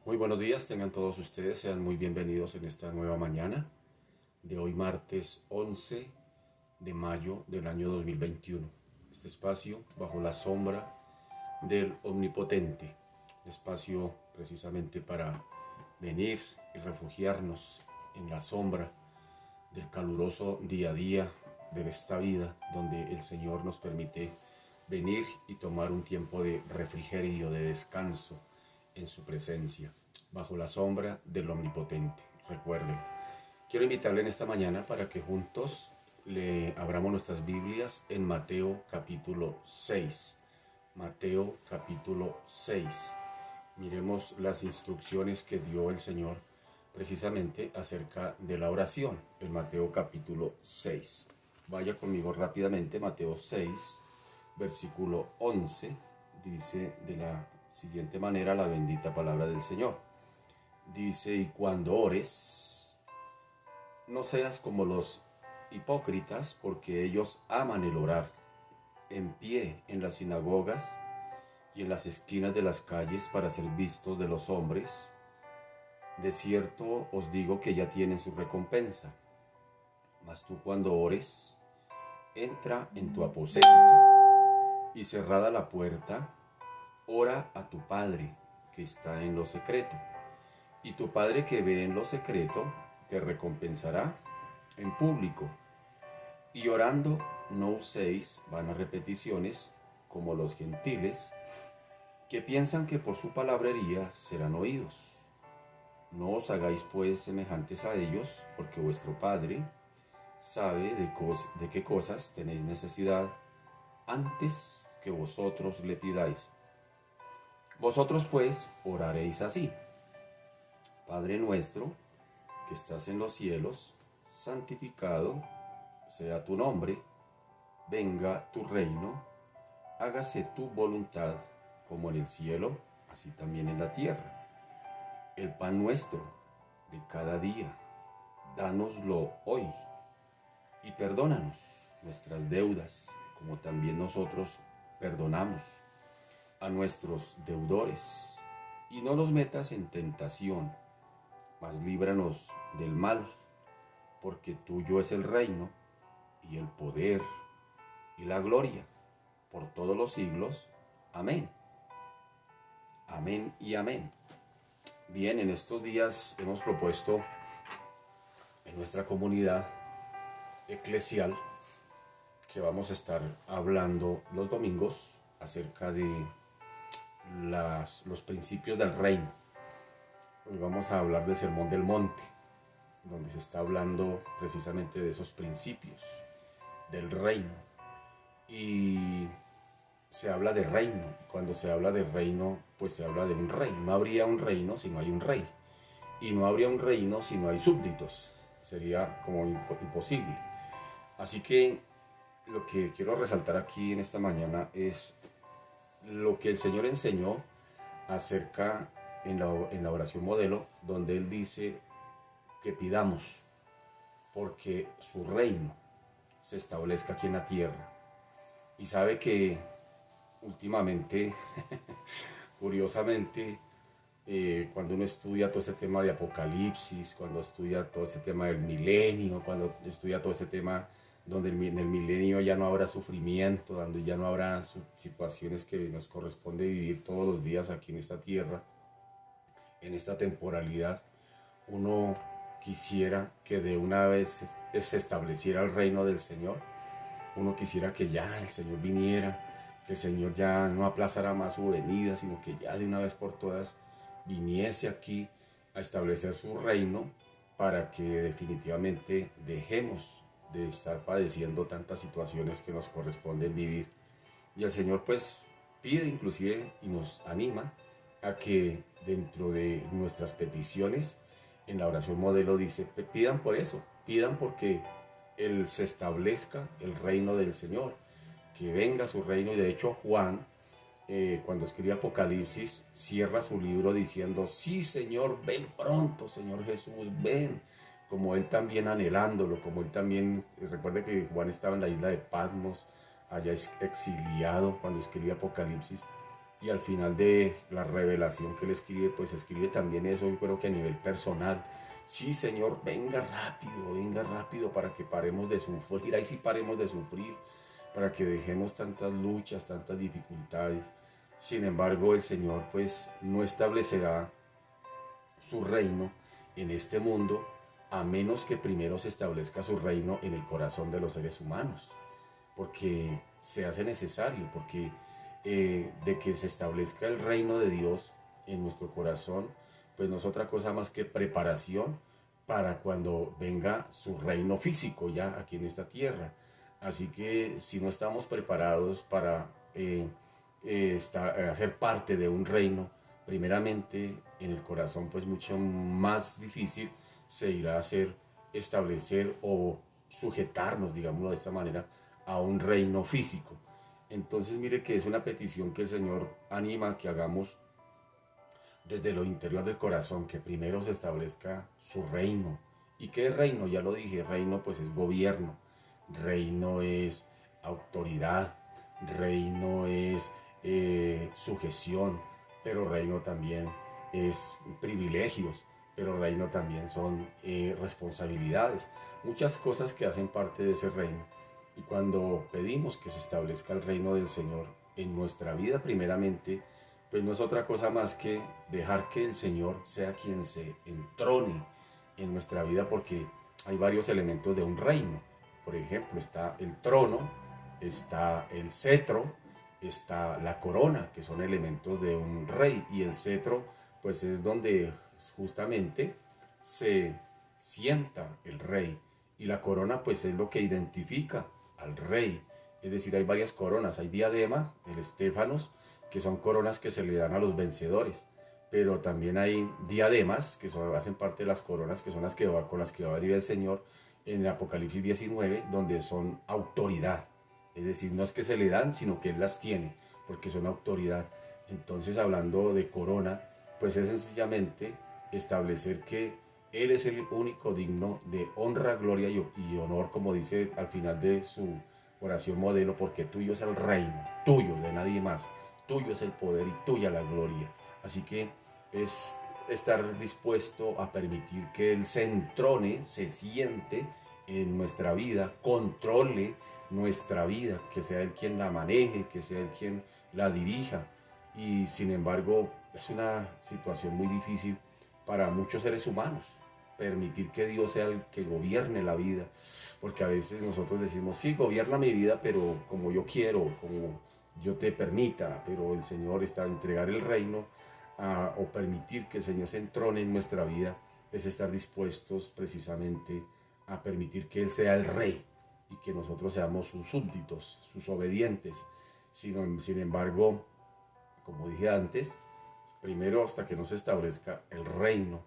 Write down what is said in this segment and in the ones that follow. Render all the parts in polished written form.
Muy buenos días, tengan todos ustedes, sean muy bienvenidos en esta nueva mañana de hoy martes 11 de mayo del año 2021. Este espacio bajo la sombra del Omnipotente, espacio precisamente para venir y refugiarnos en la sombra del caluroso día a día de esta vida, donde el Señor nos permite venir y tomar un tiempo de refrigerio, de descanso en su presencia, bajo la sombra del Omnipotente. Recuerden, quiero invitarle en esta mañana para que juntos le abramos nuestras Biblias en Mateo capítulo 6. Mateo capítulo 6. Miremos las instrucciones que dio el Señor precisamente acerca de la oración en Mateo capítulo 6. Vaya conmigo rápidamente, Mateo 6, versículo 11, dice de la siguiente manera la bendita palabra del Señor. Dice, y cuando ores, no seas como los hipócritas, porque ellos aman el orar en pie en las sinagogas y en las esquinas de las calles para ser vistos de los hombres. De cierto os digo que ya tienen su recompensa. Mas tú cuando ores, entra en tu aposento y cerrada la puerta, ora a tu Padre que está en lo secreto. Y tu Padre que ve en lo secreto te recompensará en público. Y orando no uséis vanas repeticiones como los gentiles, que piensan que por su palabrería serán oídos. No os hagáis pues semejantes a ellos, porque vuestro Padre sabe de qué cosas tenéis necesidad antes que vosotros le pidáis. Vosotros pues oraréis así: Padre nuestro, que estás en los cielos, santificado sea tu nombre, venga tu reino, hágase tu voluntad como en el cielo, así también en la tierra. El pan nuestro de cada día, dánoslo hoy, y perdónanos nuestras deudas, como también nosotros perdonamos a nuestros deudores. Y no nos metas en tentación, mas líbranos del mal, porque tuyo es el reino, y el poder, y la gloria, por todos los siglos. Amén. Amén y amén. Bien, en estos días hemos propuesto en nuestra comunidad eclesial que vamos a estar hablando los domingos acerca de los principios del reino. Hoy vamos a hablar del Sermón del Monte, donde se está hablando precisamente de esos principios del reino. Y se habla de reino. Cuando se habla de reino, pues se habla de un rey. No habría un reino si no hay un rey. Y no habría un reino si no hay súbditos. Sería como imposible. Así que lo que quiero resaltar aquí en esta mañana es lo que el Señor enseñó acerca en la oración modelo, donde Él dice que pidamos porque su reino se establezca aquí en la tierra. Y sabe que últimamente, curiosamente, cuando uno estudia todo este tema de Apocalipsis, cuando estudia todo este tema del milenio, cuando estudia todo este tema donde en el milenio ya no habrá sufrimiento, donde ya no habrá situaciones que nos corresponde vivir todos los días aquí en esta tierra, en esta temporalidad, uno quisiera que de una vez se estableciera el reino del Señor. Uno quisiera que ya el Señor viniera, que el Señor ya no aplazara más su venida, sino que ya de una vez por todas viniese aquí a establecer su reino, para que definitivamente dejemos de estar padeciendo tantas situaciones que nos corresponden vivir. Y el Señor pues pide inclusive y nos anima a que dentro de nuestras peticiones, en la oración modelo dice, pidan por eso, pidan porque se establezca el reino del Señor, que venga su reino. Y de hecho Juan, cuando escribe Apocalipsis, cierra su libro diciendo, sí Señor, ven pronto, Señor Jesús, ven, como él también anhelándolo, como él también, recuerde que Juan estaba en la isla de Patmos, allá exiliado cuando escribe Apocalipsis, y al final de la revelación que él escribe, pues escribe también eso, yo creo que a nivel personal. Sí, Señor, venga rápido para que paremos de sufrir, ahí sí paremos de sufrir, para que dejemos tantas luchas, tantas dificultades. Sin embargo, el Señor pues no establecerá su reino en este mundo a menos que primero se establezca su reino en el corazón de los seres humanos, porque se hace necesario, porque de que se establezca el reino de Dios en nuestro corazón, pues no es otra cosa más que preparación para cuando venga su reino físico ya aquí en esta tierra. Así que si no estamos preparados para hacer parte de un reino, primeramente en el corazón, pues mucho más difícil se irá a hacer establecer o sujetarnos, digámoslo de esta manera, a un reino físico. Entonces mire que es una petición que el Señor anima a que hagamos desde lo interior del corazón, que primero se establezca su reino. ¿Y qué es reino? Ya lo dije, reino pues es gobierno, reino es autoridad, reino es sujeción, pero reino también es privilegios, pero reino también son responsabilidades, muchas cosas que hacen parte de ese reino. Y cuando pedimos que se establezca el reino del Señor en nuestra vida primeramente, pues no es otra cosa más que dejar que el Señor sea quien se entrone en nuestra vida, porque hay varios elementos de un reino. Por ejemplo, está el trono, está el cetro, está la corona, que son elementos de un rey, y el cetro pues es donde justamente se sienta el rey, y la corona pues es lo que identifica al rey. Es decir, hay varias coronas, hay diadema, el estéfanos, que son coronas que se le dan a los vencedores, pero también hay diademas, que hacen parte de las coronas, que son las que con las que va a venir el Señor en el Apocalipsis 19, donde son autoridad. Es decir, no es que se le dan, sino que Él las tiene, porque son autoridad. Entonces, hablando de corona, pues es sencillamente establecer que Él es el único digno de honra, gloria y honor, como dice al final de su oración modelo, porque tuyo es el reino, tuyo, de nadie más, tuyo es el poder y tuya la gloria. Así que es estar dispuesto a permitir que Él se entrone, se siente en nuestra vida, controle nuestra vida, que sea Él quien la maneje, que sea Él quien la dirija. Y sin embargo, es una situación muy difícil para muchos seres humanos, permitir que Dios sea el que gobierne la vida, porque a veces nosotros decimos, sí, gobierna mi vida, pero como yo quiero, como yo te permita, pero el Señor está a entregar el reino o permitir que el Señor se entrone en nuestra vida, es estar dispuestos precisamente a permitir que Él sea el rey y que nosotros seamos sus súbditos, sus obedientes. Sin embargo, como dije antes, primero hasta que no se establezca el reino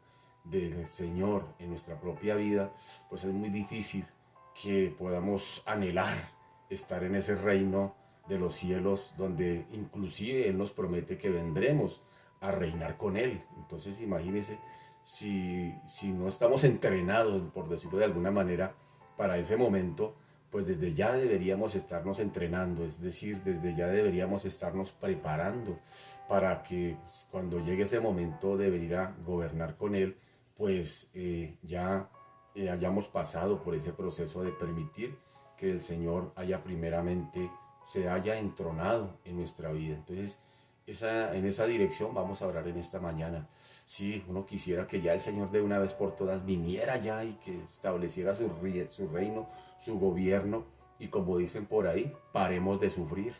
del Señor en nuestra propia vida, pues es muy difícil que podamos anhelar estar en ese reino de los cielos, donde inclusive Él nos promete que vendremos a reinar con Él. Entonces imagínense si no estamos entrenados, por decirlo de alguna manera, para ese momento, pues desde ya deberíamos estarnos entrenando, es decir, desde ya deberíamos estarnos preparando para que cuando llegue ese momento de venir a gobernar con Él, pues ya hayamos pasado por ese proceso de permitir que el Señor haya primeramente se haya entronado en nuestra vida. Entonces, en esa dirección vamos a orar en esta mañana. Sí, uno quisiera que ya el Señor de una vez por todas viniera ya y que estableciera su reino, su gobierno, y como dicen por ahí, paremos de sufrir,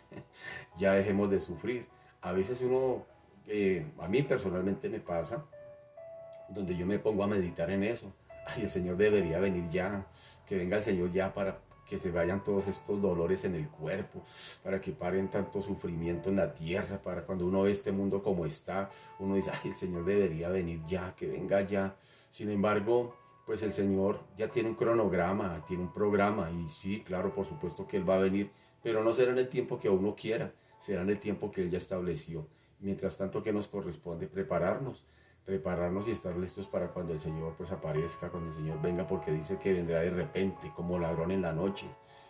ya dejemos de sufrir. A veces a mí personalmente me pasa, donde yo me pongo a meditar en eso. Ay, el Señor debería venir ya, que venga el Señor ya para que se vayan todos estos dolores en el cuerpo, para que paren tanto sufrimiento en la tierra, para cuando uno ve este mundo como está, uno dice, ay, el Señor debería venir ya, que venga ya. Sin embargo, pues el Señor ya tiene un cronograma, tiene un programa, y sí, claro, por supuesto que Él va a venir, pero no será en el tiempo que uno quiera, será en el tiempo que Él ya estableció. Mientras tanto, ¿qué nos corresponde? Prepararnos y estar listos para cuando el Señor pues aparezca, cuando el Señor venga, porque dice que vendrá de repente, como ladrón en la noche,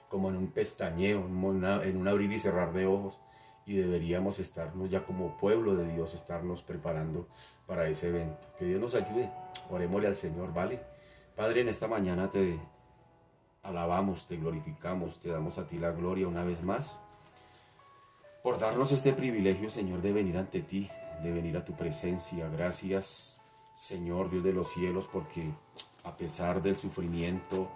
como en un pestañeo, en un abrir y cerrar de ojos. y deberíamos estarnos ya como pueblo de Dios, estarnos preparando para ese evento. Que Dios nos ayude, orémosle al Señor, ¿vale? Padre, en esta mañana te alabamos, te glorificamos, te damos a ti la gloria una vez más por darnos este privilegio, Señor, de venir ante ti, de venir a tu presencia. Gracias, Señor, Dios de los cielos, porque a pesar del sufrimiento,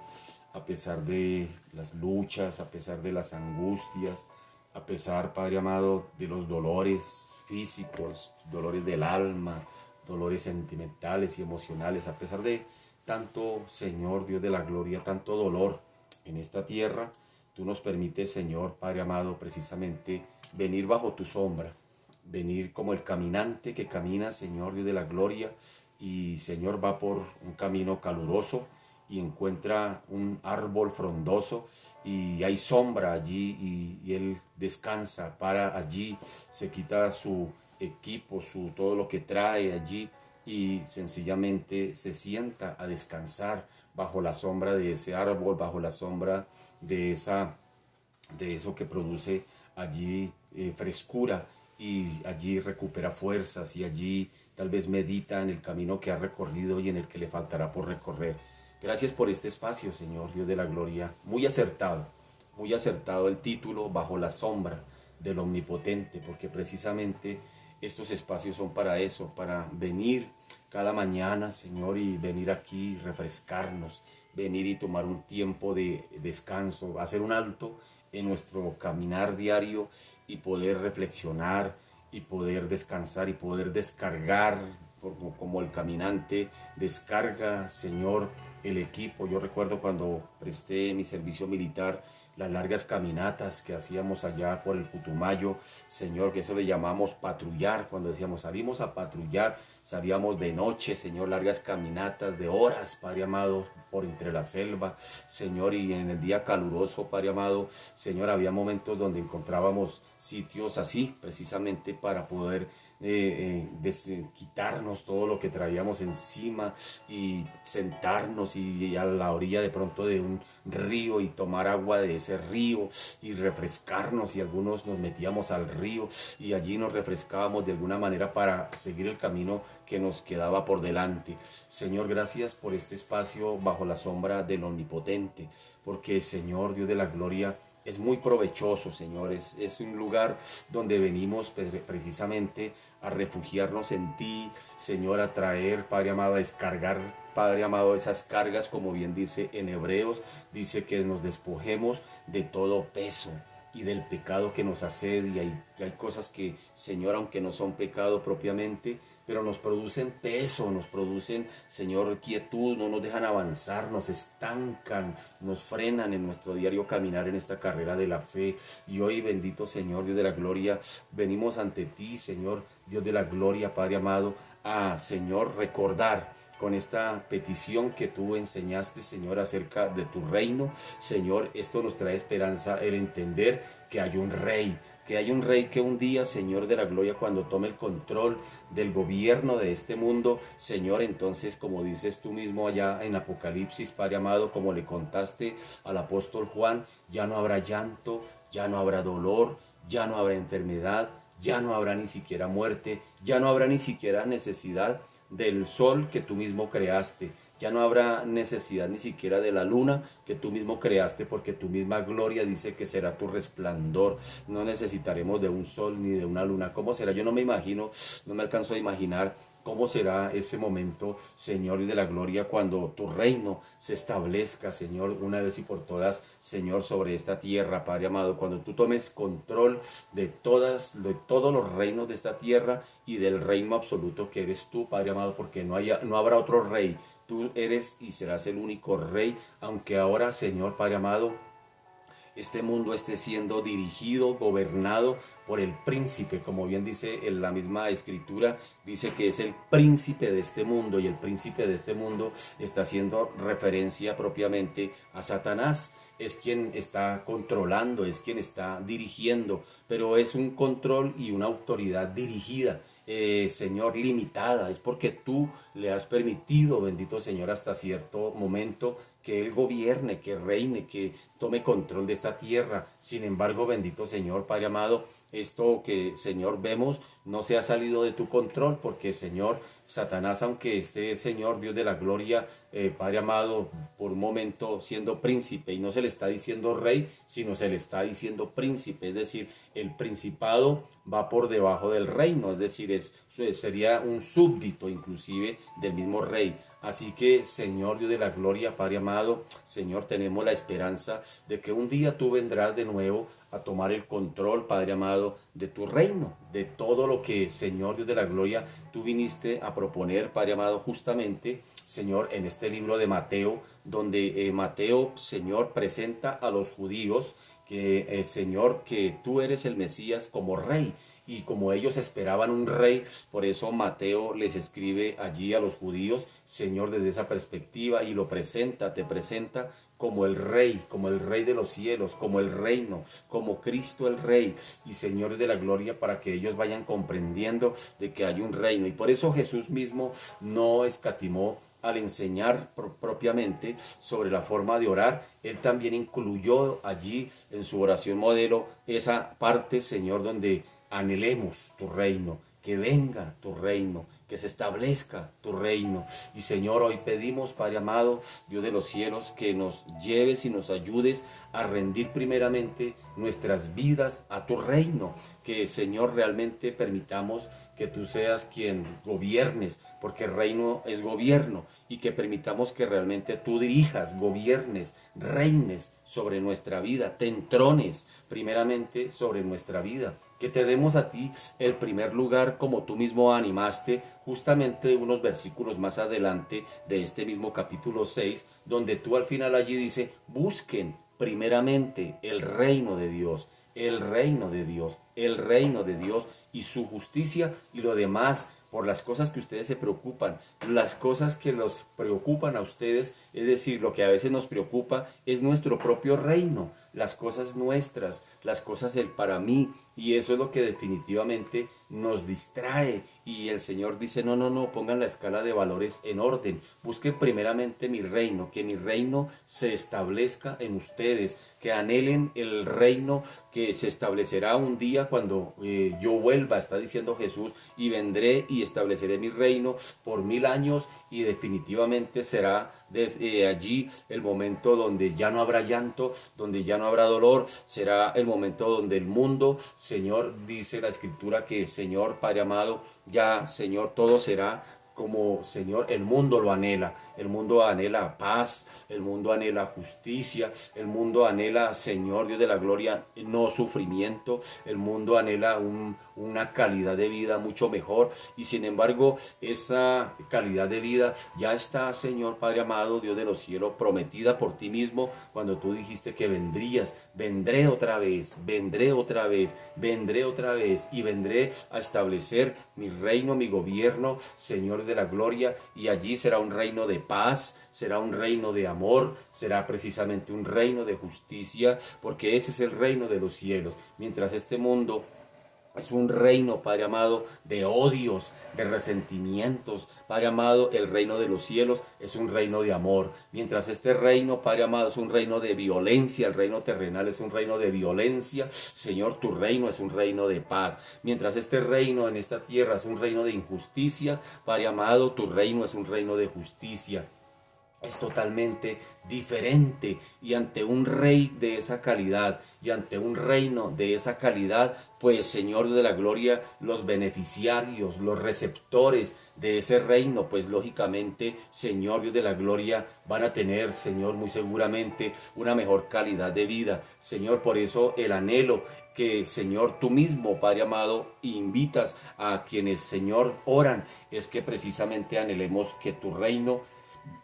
a pesar de las luchas, a pesar de las angustias, a pesar, Padre amado, de los dolores físicos, dolores del alma, dolores sentimentales y emocionales, a pesar de tanto, Señor, Dios de la gloria, tanto dolor en esta tierra, tú nos permites, Señor, Padre amado, precisamente venir bajo tu sombra, venir como el caminante que camina, Señor, Dios de la gloria, y Señor va por un camino caluroso y encuentra un árbol frondoso y hay sombra allí y él descansa, para allí, se quita su equipo, todo lo que trae allí y sencillamente se sienta a descansar bajo la sombra de ese árbol, bajo la sombra de eso que produce allí frescura, y allí recupera fuerzas y allí tal vez medita en el camino que ha recorrido y en el que le faltará por recorrer. Gracias por este espacio, Señor Dios de la gloria. Muy acertado el título, Bajo la sombra del Omnipotente, porque precisamente estos espacios son para eso, para venir cada mañana, Señor, y venir aquí, refrescarnos, venir y tomar un tiempo de descanso, hacer un alto en nuestro caminar diario y poder reflexionar y poder descansar y poder descargar, como el caminante descarga, Señor, el equipo. Yo recuerdo cuando presté mi servicio militar, las largas caminatas que hacíamos allá por el Putumayo, Señor, que eso le llamamos patrullar. Cuando decíamos salimos a patrullar, salíamos de noche, Señor, largas caminatas de horas, Padre amado, por entre la selva, Señor, y en el día caluroso, Padre amado, Señor, había momentos donde encontrábamos sitios así, precisamente para poder quitarnos todo lo que traíamos encima y sentarnos y a la orilla de pronto de un río y tomar agua de ese río y refrescarnos, y algunos nos metíamos al río y allí nos refrescábamos de alguna manera para seguir el camino que nos quedaba por delante. Señor, gracias por este espacio bajo la sombra del Omnipotente, porque, Señor, Dios de la gloria, es muy provechoso, Señor. Es un lugar donde venimos precisamente a refugiarnos en ti, Señor, a traer, Padre amado, a descargar, Padre amado, esas cargas, como bien dice en Hebreos, dice que nos despojemos de todo peso y del pecado que nos asedia. Hay cosas que, Señor, aunque no son pecado propiamente, pero nos producen peso, nos producen, Señor, quietud, no nos dejan avanzar, nos estancan, nos frenan en nuestro diario caminar en esta carrera de la fe. Y hoy, bendito Señor, Dios de la gloria, venimos ante ti, Señor, Dios de la gloria, Padre amado, a, Señor, recordar con esta petición que tú enseñaste, Señor, acerca de tu reino. Señor, esto nos trae esperanza, el entender que hay un rey, que un día, Señor de la gloria, cuando tome el control del gobierno de este mundo, Señor, entonces, como dices tú mismo allá en Apocalipsis, Padre amado, como le contaste al apóstol Juan, ya no habrá llanto, ya no habrá dolor, ya no habrá enfermedad, ya no habrá ni siquiera muerte, ya no habrá ni siquiera necesidad del sol que tú mismo creaste. Ya no habrá necesidad ni siquiera de la luna que tú mismo creaste, porque tu misma gloria dice que será tu resplandor. No necesitaremos de un sol ni de una luna. ¿Cómo será? Yo no me imagino, no me alcanzo a imaginar cómo será ese momento, Señor, y de la gloria, cuando tu reino se establezca, Señor, una vez y por todas, Señor, sobre esta tierra, Padre amado, cuando tú tomes control de todos los reinos de esta tierra y del reino absoluto que eres tú, Padre amado, porque no habrá otro rey. Tú eres y serás el único rey, aunque ahora, Señor, Padre amado, este mundo esté siendo dirigido, gobernado por el príncipe, como bien dice en la misma escritura, dice que es el príncipe de este mundo, y el príncipe de este mundo está haciendo referencia propiamente a Satanás. Es quien está controlando, es quien está dirigiendo, pero es un control y una autoridad dirigida, Señor, limitada. Es porque tú le has permitido, bendito Señor, hasta cierto momento que Él gobierne, que reine, que tome control de esta tierra. Sin embargo, bendito Señor, Padre amado, esto que, Señor, vemos no se ha salido de tu control, porque, Señor, Satanás, aunque esté, Señor, Dios de la gloria, Padre amado, por un momento siendo príncipe, y no se le está diciendo rey, sino se le está diciendo príncipe, es decir, el principado va por debajo del reino, es decir, sería un súbdito inclusive del mismo rey. Así que, Señor Dios de la gloria, Padre amado, Señor, tenemos la esperanza de que un día tú vendrás de nuevo a tomar el control, Padre amado, de tu reino, de todo lo que, Señor Dios de la gloria, tú viniste a proponer, Padre amado, justamente, Señor, en este libro de Mateo, donde Mateo, Señor, presenta a los judíos que, Señor, que tú eres el Mesías como rey. Y como ellos esperaban un rey, por eso Mateo les escribe allí a los judíos, Señor, desde esa perspectiva, y lo presenta, te presenta como el rey de los cielos, como el reino, como Cristo el rey y Señor de la gloria, para que ellos vayan comprendiendo de que hay un reino. Y por eso Jesús mismo no escatimó al enseñar propiamente sobre la forma de orar. Él también incluyó allí en su oración modelo esa parte, Señor, donde anhelemos tu reino, que venga tu reino, que se establezca tu reino. Y, Señor, hoy pedimos, Padre amado, Dios de los cielos, que nos lleves y nos ayudes a rendir primeramente nuestras vidas a tu reino, que, Señor, realmente permitamos que tú seas quien gobiernes, porque el reino es gobierno, y que permitamos que realmente tú dirijas, gobiernes, reines sobre nuestra vida, te entrones primeramente sobre nuestra vida, que te demos a ti el primer lugar, como tú mismo animaste justamente unos versículos más adelante de este mismo capítulo 6, donde tú al final allí dice: busquen primeramente el reino de Dios, el reino de Dios, el reino de Dios y su justicia, y lo demás, por las cosas que ustedes se preocupan, las cosas que los preocupan a ustedes, es decir, lo que a veces nos preocupa es nuestro propio reino, las cosas nuestras, las cosas del para mí, y eso es lo que definitivamente nos distrae. Y el Señor dice: no, no, no, pongan la escala de valores en orden, busquen primeramente mi reino, que mi reino se establezca en ustedes, que anhelen el reino que se establecerá un día cuando yo vuelva, está diciendo Jesús, y vendré y estableceré mi reino por 1000 años, y definitivamente será allí el momento donde ya no habrá llanto, donde ya no habrá dolor, será el momento donde el mundo, Señor, dice la Escritura que, Señor, Padre amado, ya, Señor, todo será como, Señor, el mundo anhela paz, el mundo anhela justicia, el mundo anhela, Señor Dios de la gloria, no sufrimiento, el mundo anhela una calidad de vida mucho mejor, y sin embargo esa calidad de vida ya está, Señor Padre amado, Dios de los cielos, prometida por ti mismo cuando tú dijiste que vendrías. Vendré otra vez, vendré otra vez, vendré otra vez, y vendré a establecer mi reino, mi gobierno, Señor de la gloria, y allí será un reino de paz, será un reino de amor, será precisamente un reino de justicia, porque ese es el reino de los cielos. Mientras este mundo es un reino, Padre amado, de odios, de resentimientos, Padre amado, el reino de los cielos es un reino de amor. Mientras este reino, Padre amado, es un reino de violencia, el reino terrenal es un reino de violencia, Señor, tu reino es un reino de paz. Mientras este reino en esta tierra es un reino de injusticias, Padre amado, tu reino es un reino de justicia. Es totalmente diferente, y ante un rey de esa calidad y ante un reino de esa calidad, pues, Señor de la gloria, los beneficiarios, los receptores de ese reino, pues lógicamente, Señor Dios de la gloria, van a tener, Señor, muy seguramente una mejor calidad de vida. Señor, por eso el anhelo que, Señor, tú mismo, Padre amado, invitas a quienes, Señor, oran, es que precisamente anhelemos que tu reino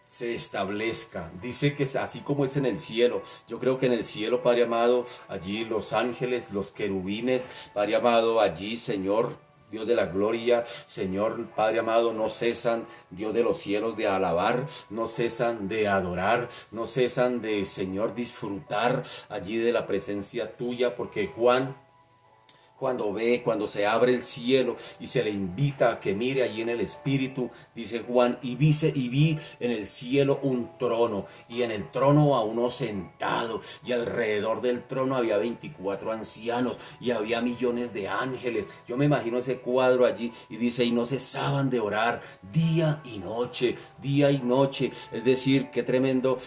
se establezca. Dice que es así como es en el cielo. Yo creo que en el cielo, Padre amado, allí los ángeles, los querubines, Padre amado, allí, Señor, Dios de la gloria, Señor, Padre amado, no cesan, Dios de los cielos, de alabar, no cesan de adorar, no cesan de, Señor, disfrutar allí de la presencia tuya, porque Juan cuando se abre el cielo y se le invita a que mire allí en el Espíritu, dice Juan, y vi en el cielo un trono, y en el trono a uno sentado, y alrededor del trono había 24 ancianos, y había millones de ángeles. Yo me imagino ese cuadro allí, y dice, y no cesaban de orar día y noche, día y noche. Es decir, qué tremendo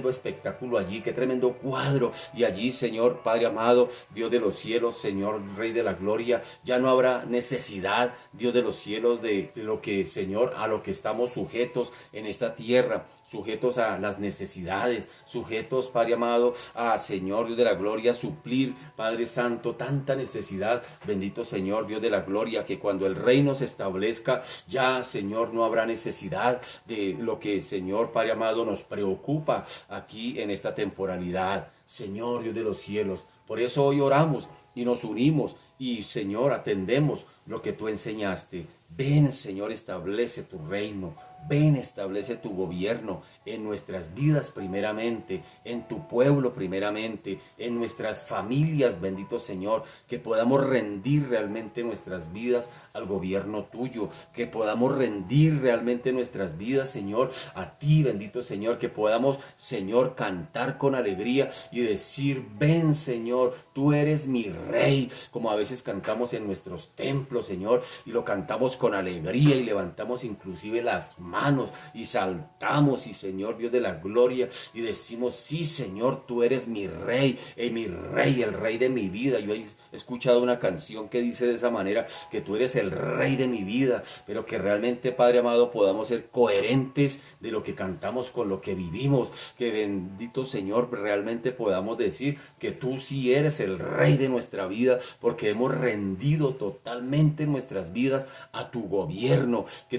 espectáculo allí, qué tremendo cuadro. Y allí, Señor, Padre amado, Dios de los cielos, Señor, Rey de la gloria, ya no habrá necesidad, Dios de los cielos, de lo que, Señor, a lo que estamos sujetos en esta tierra, sujetos a las necesidades, sujetos, Padre amado, a, Señor, Dios de la gloria, suplir, Padre Santo, tanta necesidad. Bendito Señor, Dios de la gloria, que cuando el reino se establezca, ya, Señor, no habrá necesidad de lo que, Señor, Padre amado, nos preocupa aquí en esta temporalidad. Señor, Dios de los cielos, por eso hoy oramos y nos unimos y, Señor, atendemos lo que tú enseñaste. Ven, Señor, establece tu reino. Ven, establece tu gobierno en nuestras vidas primeramente, en tu pueblo primeramente, en nuestras familias, bendito Señor, que podamos rendir realmente nuestras vidas al gobierno tuyo, que podamos rendir realmente nuestras vidas, Señor, a ti, bendito Señor, que podamos, Señor, cantar con alegría y decir, ven, Señor, tú eres mi rey, como a veces cantamos en nuestros templos, Señor, y lo cantamos con alegría y levantamos inclusive las manos y saltamos, y Señor, Dios de la gloria, y decimos, sí, Señor, tú eres mi rey, el rey de mi vida. Yo he escuchado una canción que dice de esa manera, que tú eres el rey de mi vida, pero que realmente, Padre amado, podamos ser coherentes de lo que cantamos con lo que vivimos, que bendito Señor, realmente podamos decir que tú sí eres el rey de nuestra vida, porque hemos rendido totalmente nuestras vidas a tu gobierno, que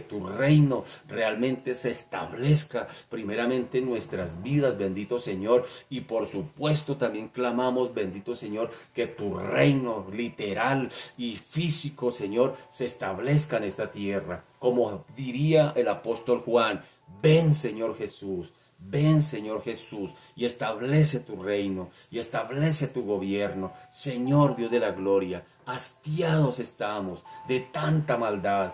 tu reino realmente se establezca primeramente en nuestras vidas, bendito Señor, y por supuesto también clamamos, bendito Señor, que tu reino literal y físico, Señor, se establezca en esta tierra, como diría el apóstol Juan, ven, Señor Jesús. Ven, Señor Jesús, y establece tu reino, y establece tu gobierno. Señor Dios de la gloria, hastiados estamos de tanta maldad,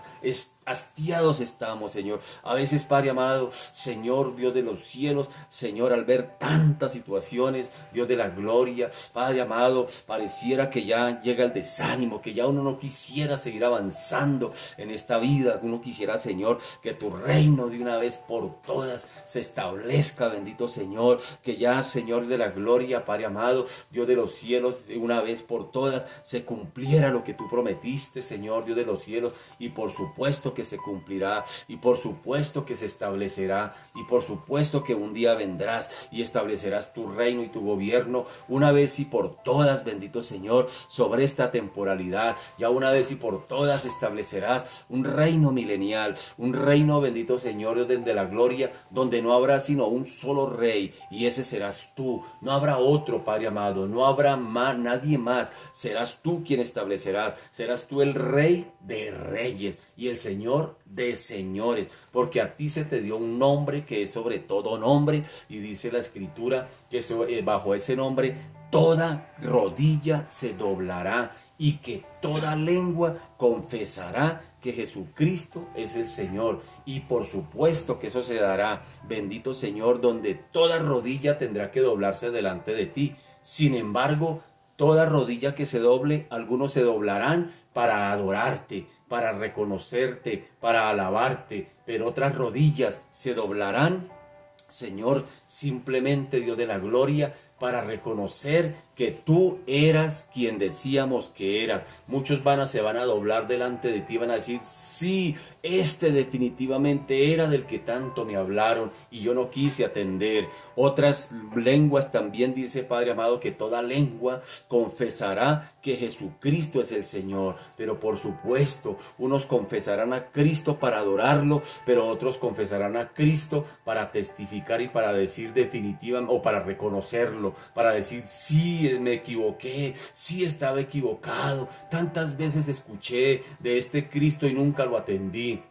hastiados estamos, Señor. A veces, Padre amado, Señor Dios de los cielos, Señor, al ver tantas situaciones, Dios de la gloria, Padre amado, pareciera que ya llega el desánimo, que ya uno no quisiera seguir avanzando en esta vida. Uno quisiera, Señor, que tu reino de una vez por todas se establezca, bendito Señor, que ya, Señor de la gloria, Padre amado, Dios de los cielos, de una vez por todas se cumpliera lo que tú prometiste, Señor, Dios de los cielos, y por supuesto que se cumplirá, y por supuesto que se establecerá, y por supuesto que un día vendrás y establecerás tu reino y tu gobierno una vez y por todas, bendito Señor, sobre esta temporalidad. Ya una vez y por todas establecerás un reino milenial, un reino, bendito Señor, Dios de la gloria, donde no habrá sino un solo rey, y ese serás tú. No habrá otro, Padre amado, no habrá nadie más. Serás tú quien establecerás, serás tú el Rey de reyes y el Señor de señores, porque a ti se te dio un nombre que es sobre todo nombre, y dice la Escritura que bajo ese nombre toda rodilla se doblará y que toda lengua confesará que Jesucristo es el Señor. Y por supuesto que eso se dará, bendito Señor, donde toda rodilla tendrá que doblarse delante de ti. Sin embargo, toda rodilla que se doble, algunos se doblarán para adorarte, para reconocerte, para alabarte, pero otras rodillas se doblarán, Señor, simplemente, Dios de la gloria, para reconocer que tú eras quien decíamos que eras. Muchos se van a doblar delante de ti, van a decir, sí, este definitivamente era del que tanto me hablaron y yo no quise atender. Otras lenguas también dice, Padre amado, que toda lengua confesará que Jesucristo es el Señor. Pero por supuesto, unos confesarán a Cristo para adorarlo, pero otros confesarán a Cristo para testificar y para decir definitivamente, o para reconocerlo, para decir, sí, me equivoqué, sí estaba equivocado. Tantas veces escuché de este Cristo y nunca lo atendí.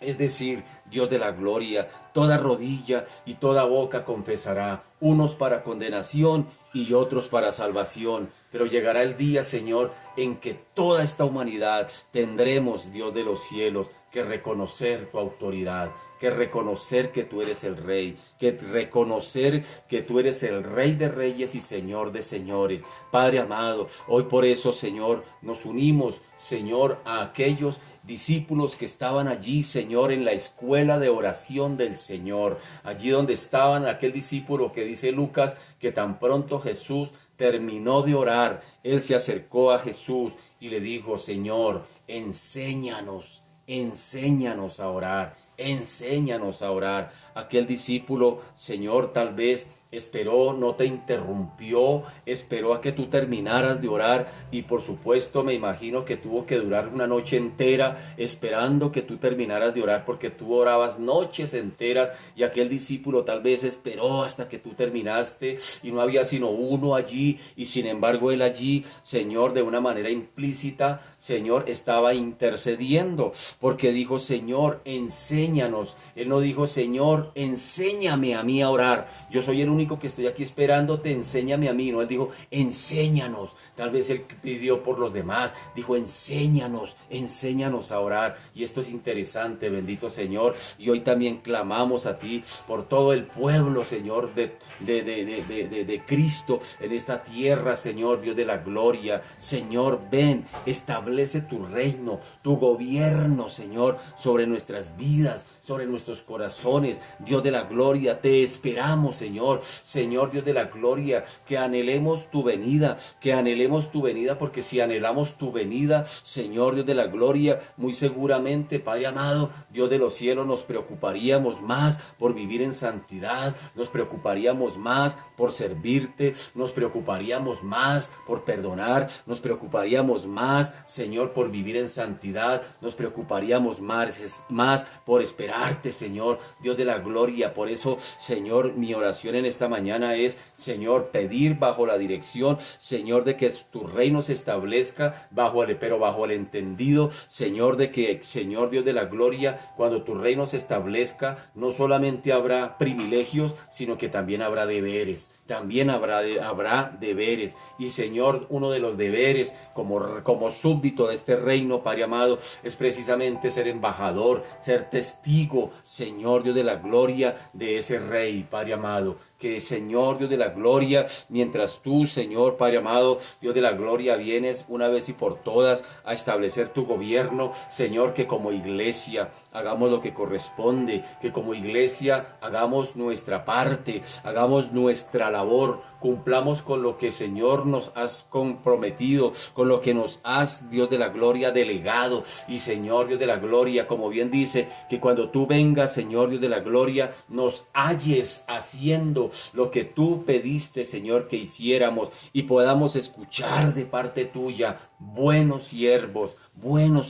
Es decir, Dios de la gloria, toda rodilla y toda boca confesará, unos para condenación y otros para salvación. Pero llegará el día, Señor, en que toda esta humanidad tendremos, Dios de los cielos, que reconocer tu autoridad, que reconocer que tú eres el Rey, que reconocer que tú eres el Rey de Reyes y Señor de Señores. Padre amado, hoy por eso, Señor, nos unimos, Señor, a aquellos discípulos que estaban allí, Señor, en la escuela de oración del Señor, allí donde estaban aquel discípulo que dice Lucas, que tan pronto Jesús terminó de orar, él se acercó a Jesús y le dijo: Señor, enséñanos, enséñanos a orar, enséñanos a orar. Aquel discípulo, Señor, tal vez esperó, no te interrumpió, esperó a que tú terminaras de orar, y por supuesto me imagino que tuvo que durar una noche entera esperando que tú terminaras de orar, porque tú orabas noches enteras, y aquel discípulo tal vez esperó hasta que tú terminaste y no había sino uno allí, y sin embargo él allí, Señor, de una manera implícita, Señor, estaba intercediendo, porque dijo: Señor, enséñanos. Él no dijo: Señor, enséñame a mí a orar, yo soy el único que estoy aquí esperándote, enséñame a mí. No, él dijo: enséñanos. Tal vez él pidió por los demás, dijo: enséñanos, enséñanos a orar. Y esto es interesante, bendito Señor, y hoy también clamamos a ti por todo el pueblo, Señor, de Cristo en esta tierra, Señor, Dios de la gloria. Señor, ven, establece tu reino, tu gobierno, Señor, sobre nuestras vidas, sobre nuestros corazones. Dios de la gloria, te esperamos, Señor. Señor, Dios de la gloria, que anhelemos tu venida, que anhelemos tu venida, porque si anhelamos tu venida, Señor, Dios de la gloria, muy seguramente, Padre amado, Dios de los cielos, nos preocuparíamos más por vivir en santidad, nos preocuparíamos más por servirte, nos preocuparíamos más por perdonar, nos preocuparíamos más, Señor, por vivir en santidad, nos preocuparíamos más por esperarte, Señor, Dios de la gloria. Por eso, Señor, mi oración en esta mañana es, Señor, pedir bajo la dirección, Señor, de que tu reino se establezca bajo el entendido, Señor, de que, Señor, Dios de la gloria, cuando tu reino se establezca, no solamente habrá privilegios, sino que también habrá deberes. También habrá deberes. Y, Señor, uno de los deberes como súbdito de este reino, Padre amado, es precisamente ser embajador, ser testigo, Señor, Dios de la gloria, de ese Rey, Padre amado. Que, Señor, Dios de la gloria, mientras tú, Señor, Padre amado, Dios de la gloria, vienes una vez y por todas a establecer tu gobierno, Señor, que como iglesia hagamos lo que corresponde, que como iglesia hagamos nuestra parte, hagamos nuestra labor, cumplamos con lo que, Señor, nos has comprometido, con lo que nos has, Dios de la gloria, delegado. Y, Señor, Dios de la gloria, como bien dice, que cuando tú vengas, Señor, Dios de la gloria, nos halles haciendo lo que tú pediste, Señor, que hiciéramos, y podamos escuchar de parte tuya: buenos siervos, buen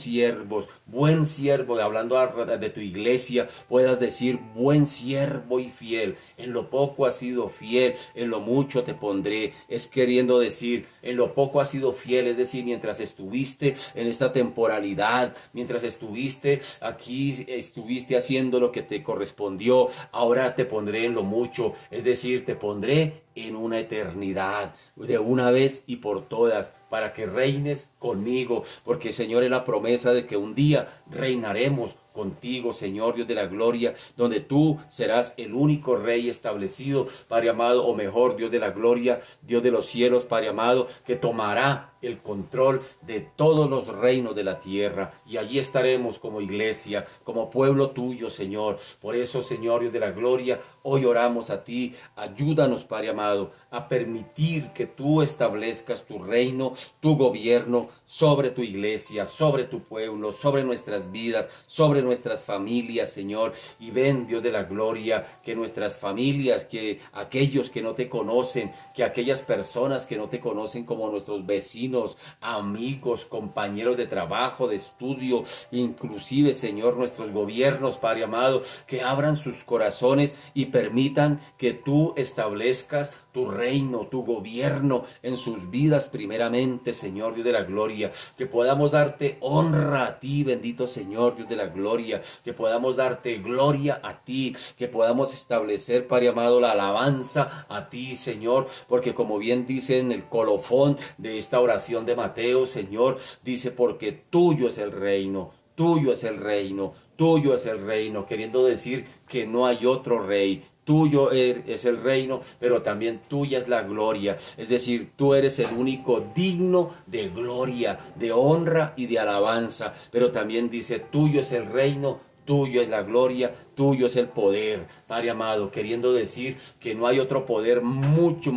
siervo, hablando de tu iglesia, puedas decir: buen siervo y fiel, en lo poco has sido fiel, en lo mucho te pondré. Es queriendo decir, en lo poco has sido fiel, es decir, mientras estuviste en esta temporalidad, mientras estuviste aquí, estuviste haciendo lo que te correspondió, ahora te pondré en lo mucho, es decir, te pondré en una eternidad, de una vez y por todas, para que reines conmigo, porque, Señor, es la promesa de que un día reinaremos contigo, Señor, Dios de la gloria, donde tú serás el único Rey establecido, Padre amado, o mejor, Dios de la gloria, Dios de los cielos, Padre amado, que tomará el control de todos los reinos de la tierra, y allí estaremos como iglesia, como pueblo tuyo, Señor. Por eso, Señor, Dios de la gloria, hoy oramos a ti. Ayúdanos, Padre amado, a permitir que tú establezcas tu reino, tu gobierno sobre tu iglesia, sobre tu pueblo, sobre nuestras vidas, sobre nuestras familias, Señor. Y ven, Dios de la gloria, que nuestras familias, que aquellos que no te conocen, que aquellas personas que no te conocen como nuestros vecinos, amigos, compañeros de trabajo, de estudio, inclusive, Señor, nuestros gobiernos, Padre amado, que abran sus corazones y permitan que tú establezcas tu reino, tu gobierno en sus vidas primeramente, Señor Dios de la gloria, que podamos darte honra a ti, bendito Señor Dios de la gloria, que podamos darte gloria a ti, que podamos establecer, Padre amado, la alabanza a ti, Señor, porque como bien dice en el colofón de esta oración de Mateo, Señor, dice, porque tuyo es el reino, tuyo es el reino, tuyo es el reino, queriendo decir que no hay otro rey. Tuyo es el reino, pero también tuya es la gloria. Es decir, tú eres el único digno de gloria, de honra y de alabanza. Pero también dice, tuyo es el reino, tuyo es la gloria, tuyo es el poder, Padre amado, queriendo decir que no hay otro poder mucho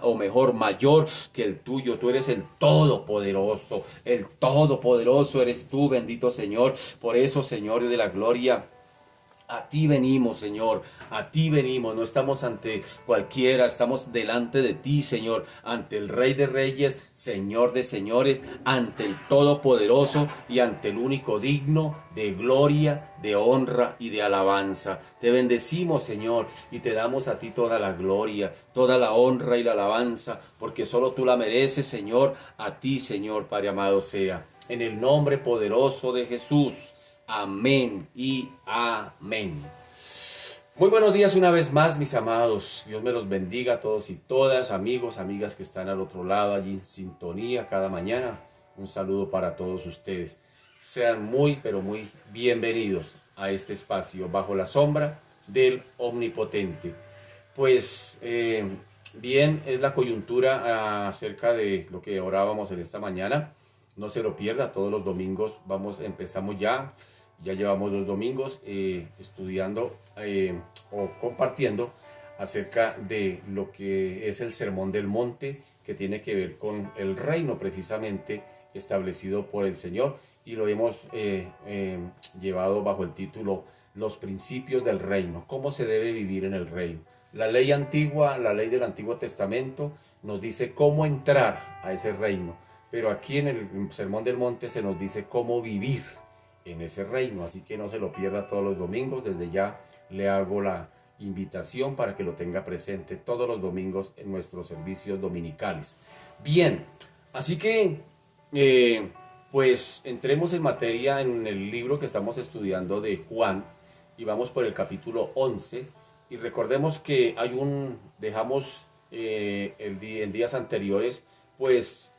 o mejor, mayor que el tuyo. Tú eres el todopoderoso eres tú, bendito Señor. Por eso, Señor de la gloria, a ti venimos, Señor, a ti venimos, no estamos ante cualquiera, estamos delante de ti, Señor, ante el Rey de Reyes, Señor de Señores, ante el Todopoderoso y ante el único digno de gloria, de honra y de alabanza. Te bendecimos, Señor, y te damos a ti toda la gloria, toda la honra y la alabanza, porque solo tú la mereces, Señor, a ti, Señor, Padre amado sea. En el nombre poderoso de Jesús. Amén y amén. Muy buenos días una vez más, mis amados. Dios me los bendiga a todos y todas, amigos, amigas que están al otro lado, allí en sintonía cada mañana. Un saludo para todos ustedes. Sean muy, pero muy bienvenidos a este espacio bajo la sombra del Omnipotente. Pues bien, es la coyuntura acerca de lo que orábamos en esta mañana. No se lo pierda, todos los domingos empezamos ya llevamos 2 domingos estudiando o compartiendo acerca de lo que es el Sermón del Monte, que tiene que ver con el reino precisamente establecido por el Señor, y lo hemos llevado bajo el título Los principios del reino, cómo se debe vivir en el reino. La ley antigua, la ley del Antiguo Testamento nos dice cómo entrar a ese reino, pero aquí en el Sermón del Monte se nos dice cómo vivir en ese reino, así que no se lo pierda todos los domingos. Desde ya le hago la invitación para que lo tenga presente todos los domingos en nuestros servicios dominicales. Bien, así que pues entremos en materia en el libro que estamos estudiando de Juan, y vamos por el capítulo 11, y recordemos que dejamos en días anteriores pues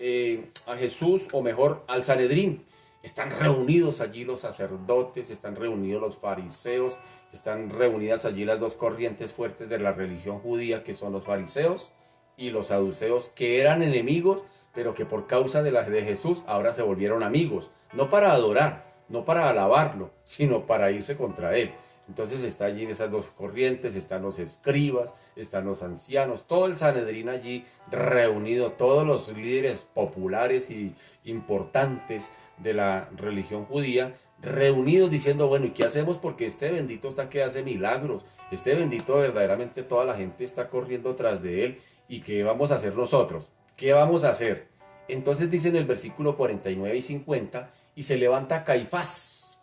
a Jesús, o mejor al Sanedrín. Están reunidos allí los sacerdotes, están reunidos los fariseos, están reunidas allí las dos corrientes fuertes de la religión judía, que son los fariseos y los saduceos, que eran enemigos, pero que por causa de Jesús ahora se volvieron amigos, no para adorar, no para alabarlo, sino para irse contra él. Entonces está allí esas dos corrientes, están los escribas, están los ancianos, todo el Sanedrín allí reunido, todos los líderes populares y importantes de la religión judía, reunidos diciendo, bueno, ¿y qué hacemos? Porque este bendito está que hace milagros, este bendito verdaderamente toda la gente está corriendo tras de él, ¿y qué vamos a hacer nosotros? ¿Qué vamos a hacer? Entonces dice en el versículo 49 y 50, y se levanta Caifás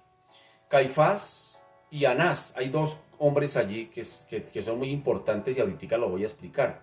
y Anás. Hay dos hombres allí que son muy importantes, y ahorita lo voy a explicar.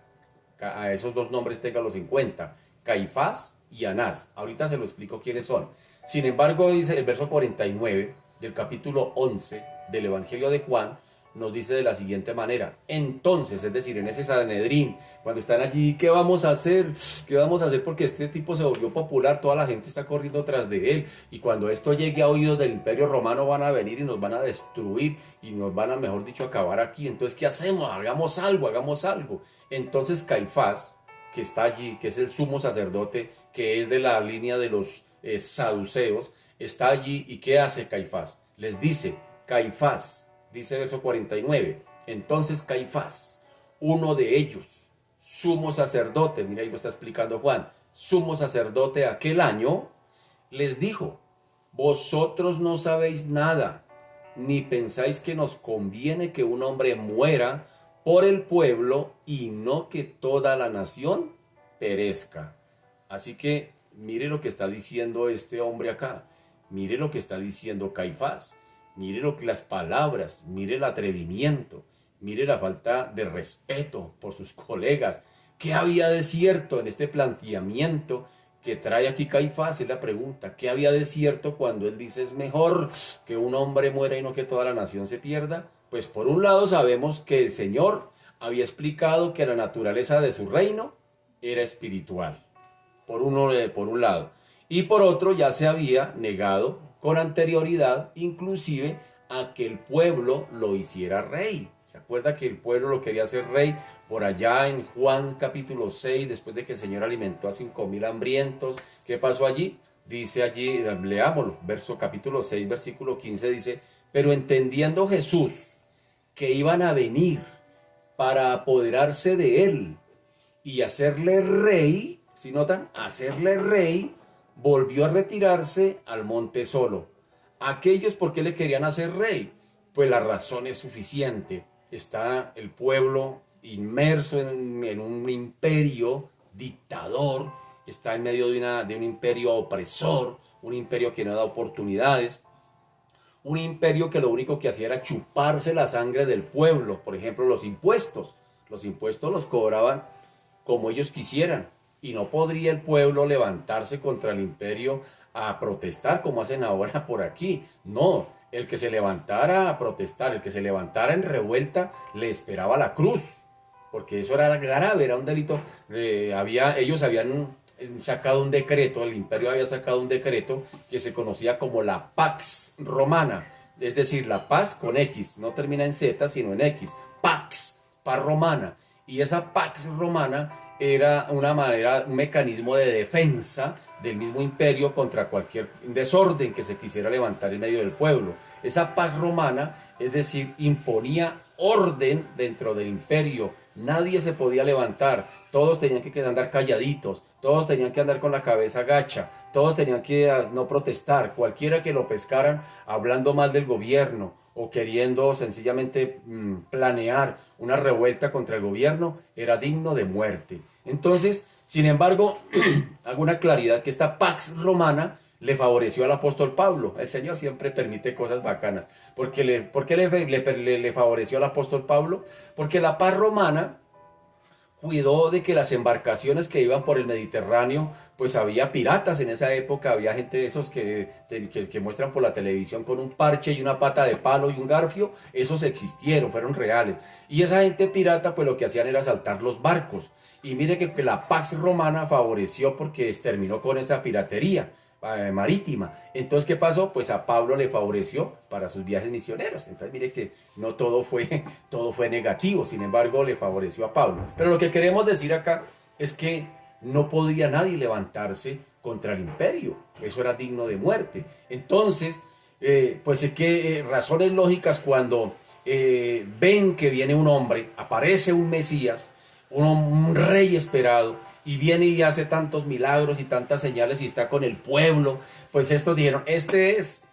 A esos dos nombres téngalos en cuenta, Caifás y Anás. Ahorita se lo explico quiénes son. Sin embargo, dice el verso 49 del capítulo 11 del Evangelio de Juan, nos dice de la siguiente manera: entonces, es decir, en ese Sanedrín, cuando están allí, ¿qué vamos a hacer? ¿Qué vamos a hacer? Porque este tipo se volvió popular, toda la gente está corriendo tras de él, y cuando esto llegue a oídos del Imperio Romano van a venir y nos van a destruir, y nos van a, mejor dicho, acabar aquí. Entonces, ¿qué hacemos? Hagamos algo, hagamos algo. Entonces Caifás, que está allí, que es el sumo sacerdote, que es de la línea de los saduceos, está allí. ¿Y qué hace Caifás? Les dice, Caifás, dice verso 49, entonces Caifás, uno de ellos, sumo sacerdote, mira ahí lo está explicando Juan, sumo sacerdote aquel año, les dijo, vosotros no sabéis nada, ni pensáis que nos conviene que un hombre muera por el pueblo y no que toda la nación perezca. Así que mire lo que está diciendo este hombre acá, mire lo que está diciendo Caifás, mire las palabras, mire el atrevimiento, mire la falta de respeto por sus colegas, ¿Qué había de cierto en este planteamiento que trae aquí Caifás? Es la pregunta. ¿Qué había de cierto cuando él dice es mejor que un hombre muera y no que toda la nación se pierda? Pues por un lado sabemos que el Señor había explicado que la naturaleza de su reino era espiritual, por un lado. Y por otro ya se había negado con anterioridad inclusive a que el pueblo lo hiciera rey. ¿Se acuerda que el pueblo lo quería hacer rey? Por allá en Juan capítulo 6, después de que el Señor alimentó a 5.000 hambrientos, ¿qué pasó allí? Dice allí, leámoslo, verso capítulo 6, versículo 15, dice, pero entendiendo Jesús que iban a venir para apoderarse de él y hacerle rey, si notan, hacerle rey, volvió a retirarse al monte solo. Aquellos, ¿por qué le querían hacer rey? Pues la razón es suficiente. Está el pueblo inmerso en un imperio dictador, está en medio de un imperio opresor, un imperio que no da oportunidades, un imperio que lo único que hacía era chuparse la sangre del pueblo. Por ejemplo, los impuestos. Los impuestos los cobraban como ellos quisieran. Y no podría el pueblo levantarse contra el imperio a protestar como hacen ahora por aquí. No, el que se levantara a protestar, el que se levantara en revuelta, le esperaba la cruz. Porque eso era grave, era un delito. Ellos habían sacado un decreto, el imperio había sacado un decreto que se conocía como la Pax Romana, es decir, la paz con X, no termina en Z sino en X, paz romana, y esa Pax Romana era una manera, un mecanismo de defensa del mismo imperio contra cualquier desorden que se quisiera levantar en medio del pueblo. Esa Pax Romana, es decir, imponía orden dentro del imperio, nadie se podía levantar, todos tenían que andar calladitos, todos tenían que andar con la cabeza gacha, todos tenían que no protestar, cualquiera que lo pescaran hablando mal del gobierno o queriendo sencillamente planear una revuelta contra el gobierno, era digno de muerte. Entonces, sin embargo, hago una claridad que esta Pax Romana le favoreció al apóstol Pablo. El Señor siempre permite cosas bacanas. ¿Por qué le favoreció al apóstol Pablo? Porque la paz romana cuidó de que las embarcaciones que iban por el Mediterráneo, pues había piratas en esa época, había gente de esos que muestran por la televisión con un parche y una pata de palo y un garfio, esos existieron, fueron reales. Y esa gente pirata pues lo que hacían era asaltar los barcos. Y mire que la Pax Romana favoreció porque exterminó con esa piratería marítima. Entonces, ¿qué pasó? Pues a Pablo le favoreció para sus viajes misioneros. Entonces, mire que no todo fue negativo, sin embargo, le favoreció a Pablo. Pero lo que queremos decir acá es que no podía nadie levantarse contra el imperio. Eso era digno de muerte. Entonces, pues es que razones lógicas cuando ven que viene un hombre, aparece un Mesías, un rey esperado, y viene y hace tantos milagros y tantas señales y está con el pueblo, pues estos dijeron, este es.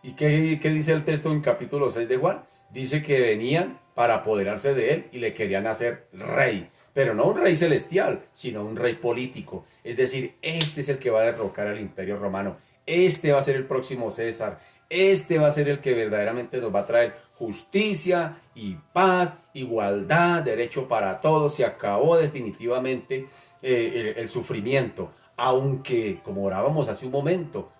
¿Y qué dice el texto en capítulo 6 de Juan? Dice que venían para apoderarse de él y le querían hacer rey, pero no un rey celestial, sino un rey político. Es decir, este es el que va a derrocar al imperio romano, este va a ser el próximo César, este va a ser el que verdaderamente nos va a traer justicia y paz, igualdad, derecho para todos. Se acabó definitivamente el sufrimiento, aunque, como orábamos hace un momento,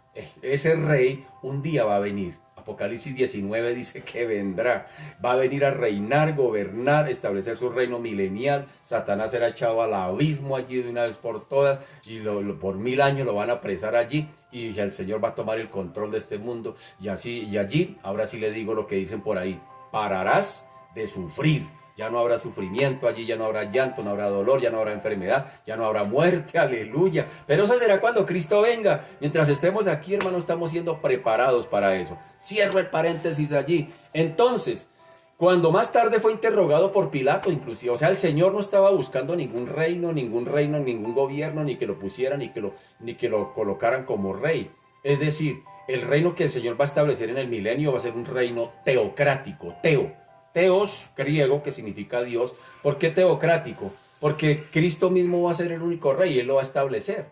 ese rey un día va a venir. Apocalipsis 19 dice que vendrá, va a venir a reinar, gobernar, establecer su reino milenial. Satanás será echado al abismo allí de una vez por todas y por 1000 años lo van a apresar allí y el Señor va a tomar el control de este mundo y allí, ahora sí le digo lo que dicen por ahí, pararás de sufrir. Ya no habrá sufrimiento allí, ya no habrá llanto, no habrá dolor, ya no habrá enfermedad, ya no habrá muerte, aleluya. Pero eso será cuando Cristo venga. Mientras estemos aquí, hermano, estamos siendo preparados para eso. Cierro el paréntesis allí. Entonces, cuando más tarde fue interrogado por Pilato, inclusive, o sea, el Señor no estaba buscando ningún reino, ningún gobierno, ni que lo pusieran, ni que lo colocaran como rey. Es decir, el reino que el Señor va a establecer en el milenio va a ser un reino teocrático, Teos, griego, que significa Dios. ¿Por qué teocrático? Porque Cristo mismo va a ser el único rey, Él lo va a establecer.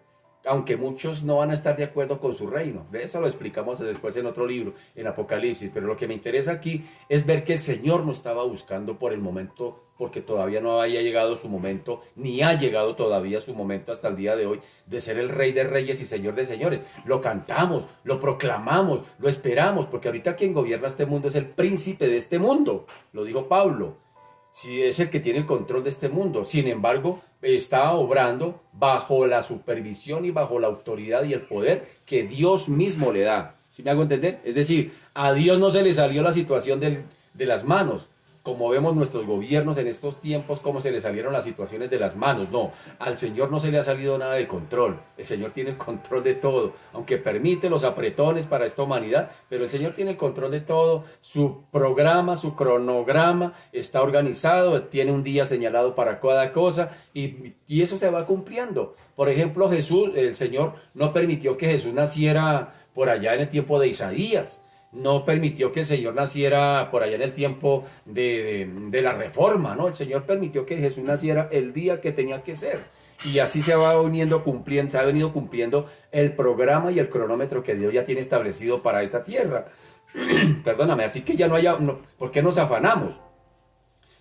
aunque muchos no van a estar de acuerdo con su reino. De eso lo explicamos después en otro libro, en Apocalipsis. Pero lo que me interesa aquí es ver que el Señor no estaba buscando por el momento, porque todavía no había llegado su momento, ni ha llegado todavía su momento hasta el día de hoy, de ser el Rey de Reyes y Señor de Señores. Lo cantamos, lo proclamamos, lo esperamos, porque ahorita quien gobierna este mundo es el príncipe de este mundo. Lo dijo Pablo. Si es el que tiene el control de este mundo. Sin embargo, está obrando bajo la supervisión y bajo la autoridad y el poder que Dios mismo le da. ¿Sí me hago entender? Es decir, a Dios no se le salió la situación de las manos, como vemos nuestros gobiernos en estos tiempos, cómo se le salieron las situaciones de las manos. No, al Señor no se le ha salido nada de control. El Señor tiene el control de todo, aunque permite los apretones para esta humanidad, pero el Señor tiene el control de todo. Su programa, su cronograma está organizado, tiene un día señalado para cada cosa y eso se va cumpliendo. Por ejemplo, Jesús, el Señor no permitió que Jesús naciera por allá en el tiempo de Isaías. No permitió que el Señor naciera por allá en el tiempo de la Reforma, ¿no? El Señor permitió que Jesús naciera el día que tenía que ser. Y así se va cumpliendo, se ha venido cumpliendo el programa y el cronómetro que Dios ya tiene establecido para esta tierra. Perdóname, así que ya no haya, no, ¿por qué nos afanamos?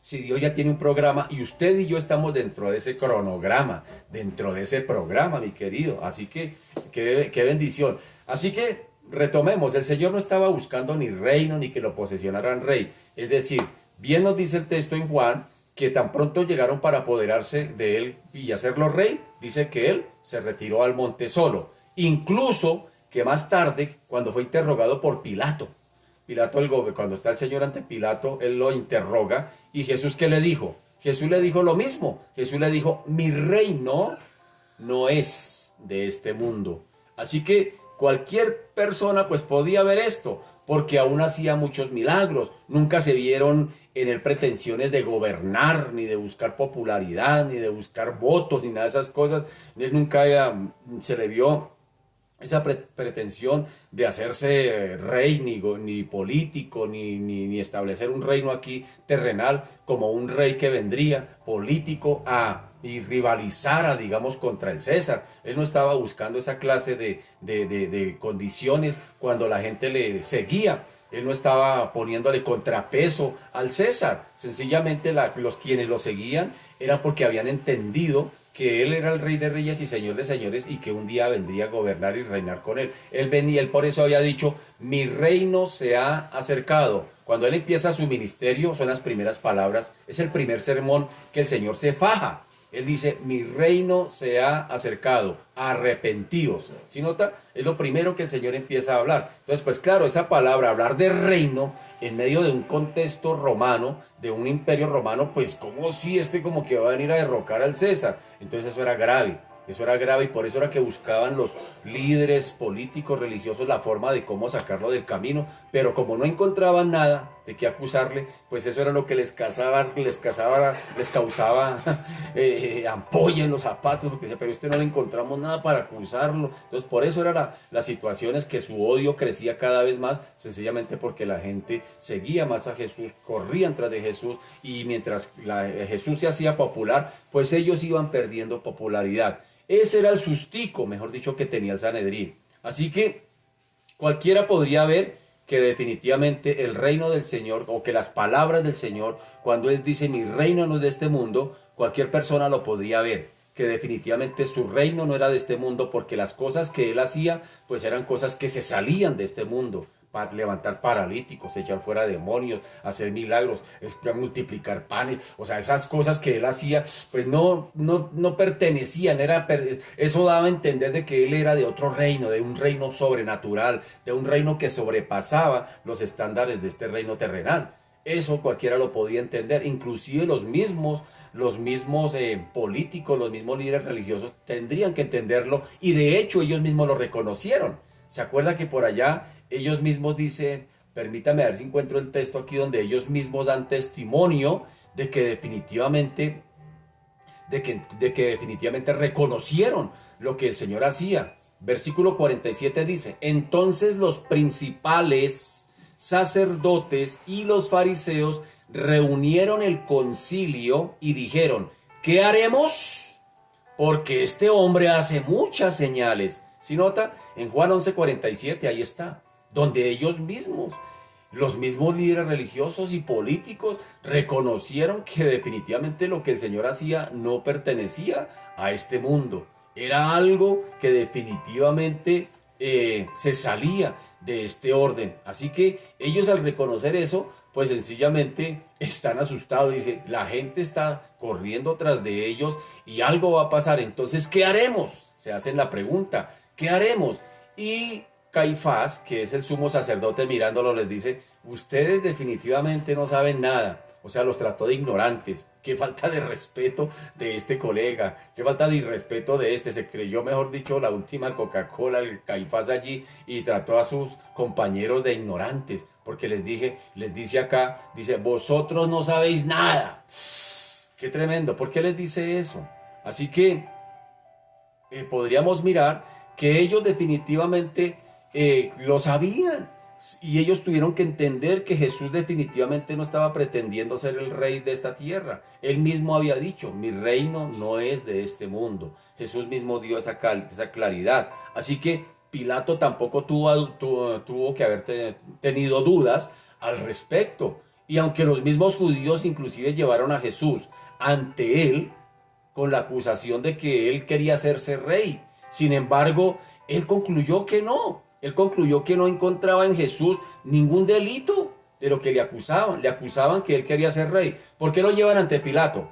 Si Dios ya tiene un programa y usted y yo estamos dentro de ese cronograma, dentro de ese programa, mi querido. Así que, qué bendición. Así que, retomemos, el Señor no estaba buscando ni reino ni que lo posesionaran rey. Es decir, bien nos dice el texto en Juan que tan pronto llegaron para apoderarse de él y hacerlo rey, dice que él se retiró al monte solo. Incluso que más tarde, cuando fue interrogado por Pilato, cuando está el Señor ante Pilato, él lo interroga y Jesús, ¿qué le dijo? Jesús le dijo lo mismo. Jesús le dijo, mi reino no es de este mundo. Así que cualquier persona pues podía ver esto, porque aún hacía muchos milagros. Nunca se vieron en él pretensiones de gobernar, ni de buscar popularidad, ni de buscar votos, ni nada de esas cosas. Él nunca se le vio esa pretensión de hacerse rey, ni político, ni establecer un reino aquí terrenal, como un rey que vendría político y rivalizara, digamos, contra el César. Él no estaba buscando esa clase de condiciones cuando la gente le seguía. Él no estaba poniéndole contrapeso al César. Sencillamente los quienes lo seguían eran porque habían entendido que él era el Rey de Reyes y Señor de Señores y que un día vendría a gobernar y reinar con él. Él venía, él por eso había dicho, mi reino se ha acercado. Cuando él empieza su ministerio, son las primeras palabras, es el primer sermón que el Señor se faja. Él dice, mi reino se ha acercado, arrepentíos. ¿Sí nota? Es lo primero que el Señor empieza a hablar. Entonces, pues claro, esa palabra, hablar de reino, en medio de un contexto romano, de un imperio romano, pues como si como que va a venir a derrocar al César. Entonces eso era grave y por eso era que buscaban los líderes políticos, religiosos, la forma de cómo sacarlo del camino, pero como no encontraban nada de qué acusarle, pues eso era lo que les causaba ampolla en los zapatos, porque decía, pero no le encontramos nada para acusarlo. Entonces por eso era las situaciones que su odio crecía cada vez más, sencillamente porque la gente seguía más a Jesús, corrían tras de Jesús, y mientras Jesús se hacía popular, pues ellos iban perdiendo popularidad. Ese era el sustico, mejor dicho, que tenía el Sanedrín. Así que cualquiera podría ver que definitivamente el reino del Señor, o que las palabras del Señor, cuando Él dice mi reino no es de este mundo, cualquier persona lo podría ver, que definitivamente su reino no era de este mundo, porque las cosas que Él hacía, pues eran cosas que se salían de este mundo. Para levantar paralíticos, echar fuera demonios, hacer milagros, multiplicar panes, o sea, esas cosas que él hacía, pues no pertenecían, eso daba a entender de que él era de otro reino, de un reino sobrenatural, de un reino que sobrepasaba los estándares de este reino terrenal. Eso cualquiera lo podía entender, inclusive los mismos políticos, los mismos líderes religiosos tendrían que entenderlo, y de hecho ellos mismos lo reconocieron. ¿Se acuerda que por allá ellos mismos dicen, permítame ver si encuentro el texto aquí donde ellos mismos dan testimonio de que definitivamente reconocieron lo que el Señor hacía? Versículo 47 dice, entonces los principales sacerdotes y los fariseos reunieron el concilio y dijeron, ¿qué haremos? porque este hombre hace muchas señales. Si nota, en Juan 11:47 ahí está, donde ellos mismos, los mismos líderes religiosos y políticos reconocieron que definitivamente lo que el Señor hacía no pertenecía a este mundo. Era algo que definitivamente se salía de este orden. Así que ellos al reconocer eso, pues sencillamente están asustados. Dice, la gente está corriendo tras de ellos y algo va a pasar. Entonces, ¿qué haremos? Se hacen la pregunta, ¿qué haremos? Y Caifás, que es el sumo sacerdote, mirándolo les dice, ustedes definitivamente no saben nada. O sea, los trató de ignorantes. Qué falta de respeto de este colega. Qué falta de irrespeto de este. Se creyó, mejor dicho, la última Coca-Cola, el Caifás allí, y trató a sus compañeros de ignorantes. Porque les dice acá, dice, vosotros no sabéis nada. Qué tremendo. ¿Por qué les dice eso? Así que podríamos mirar que ellos definitivamente lo sabían. Y ellos tuvieron que entender que Jesús definitivamente no estaba pretendiendo ser el rey de esta tierra. Él mismo había dicho, mi reino no es de este mundo. Jesús mismo dio esa claridad. Así que Pilato tampoco tuvo que haber tenido dudas al respecto. Y aunque los mismos judíos inclusive llevaron a Jesús ante él con la acusación de que él quería hacerse rey, sin embargo, él concluyó que no. Él concluyó que no encontraba en Jesús ningún delito de lo que le acusaban. Le acusaban que él quería ser rey. ¿Por qué lo llevan ante Pilato?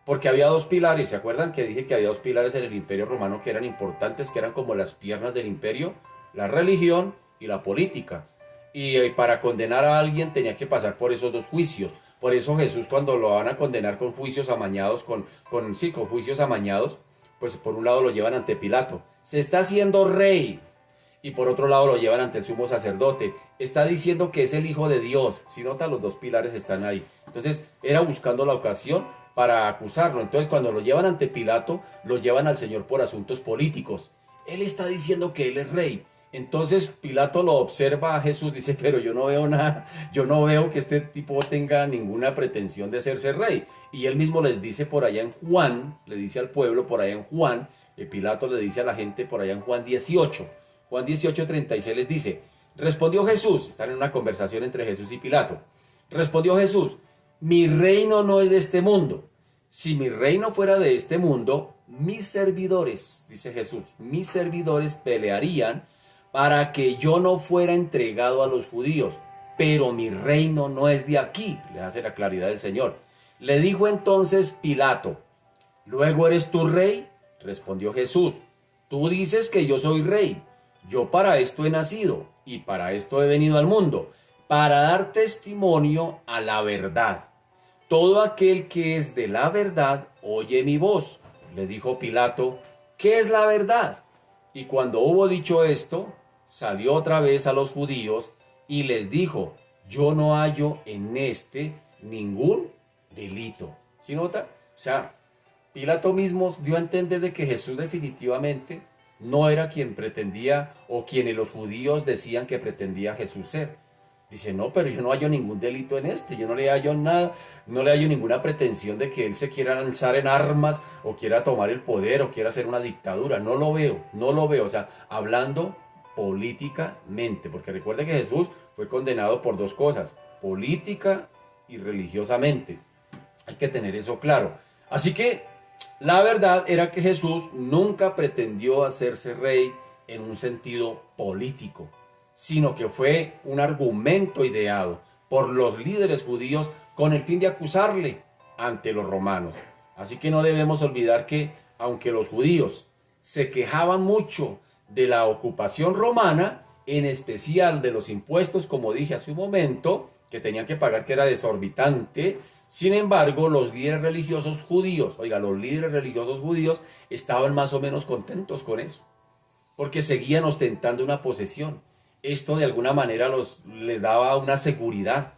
Porque había dos pilares. ¿Se acuerdan que dije que había dos pilares en el Imperio Romano que eran importantes, que eran como las piernas del imperio? La religión y la política. Y para condenar a alguien tenía que pasar por esos dos juicios. Por eso Jesús, cuando lo van a condenar con juicios amañados, con juicios amañados, pues por un lado lo llevan ante Pilato. Se está haciendo rey. Y por otro lado lo llevan ante el sumo sacerdote. Está diciendo que es el Hijo de Dios. Si nota, los dos pilares están ahí. Entonces era buscando la ocasión para acusarlo. Entonces cuando lo llevan ante Pilato, lo llevan al Señor por asuntos políticos. Él está diciendo que él es rey. Entonces Pilato lo observa a Jesús, dice, pero yo no veo nada, yo no veo que este tipo tenga ninguna pretensión de hacerse rey. Y él mismo les dice por allá en Juan, le dice al pueblo por allá en Juan, Pilato le dice a la gente por allá en Juan 18. Juan 18:36 les dice, respondió Jesús, están en una conversación entre Jesús y Pilato, respondió Jesús, mi reino no es de este mundo. Si mi reino fuera de este mundo, mis servidores, dice Jesús, mis servidores pelearían para que yo no fuera entregado a los judíos, pero mi reino no es de aquí, le hace la claridad del Señor. Le dijo entonces Pilato, ¿luego eres tú rey? Respondió Jesús, tú dices que yo soy rey. Yo para esto he nacido y para esto he venido al mundo, para dar testimonio a la verdad. Todo aquel que es de la verdad oye mi voz. Le dijo Pilato, ¿qué es la verdad? Y cuando hubo dicho esto, salió otra vez a los judíos y les dijo, yo no hallo en este ningún delito. ¿Sí nota? O sea, Pilato mismo dio a entender de que Jesús definitivamente no era quien pretendía o quienes los judíos decían que pretendía Jesús ser. Dice, no, pero yo no hallo ningún delito en este, yo no le hallo nada, no le hallo ninguna pretensión de que él se quiera lanzar en armas o quiera tomar el poder o quiera hacer una dictadura. No lo veo, o sea, hablando políticamente, porque recuerde que Jesús fue condenado por dos cosas, política y religiosamente. Hay que tener eso claro. Así que la verdad era que Jesús nunca pretendió hacerse rey en un sentido político, sino que fue un argumento ideado por los líderes judíos con el fin de acusarle ante los romanos. Así que no debemos olvidar que, aunque los judíos se quejaban mucho de la ocupación romana, en especial de los impuestos, como dije hace un momento, que tenían que pagar, que era desorbitante, sin embargo, los líderes religiosos judíos, los líderes religiosos judíos estaban más o menos contentos con eso, porque seguían ostentando una posesión. Esto de alguna manera les daba una seguridad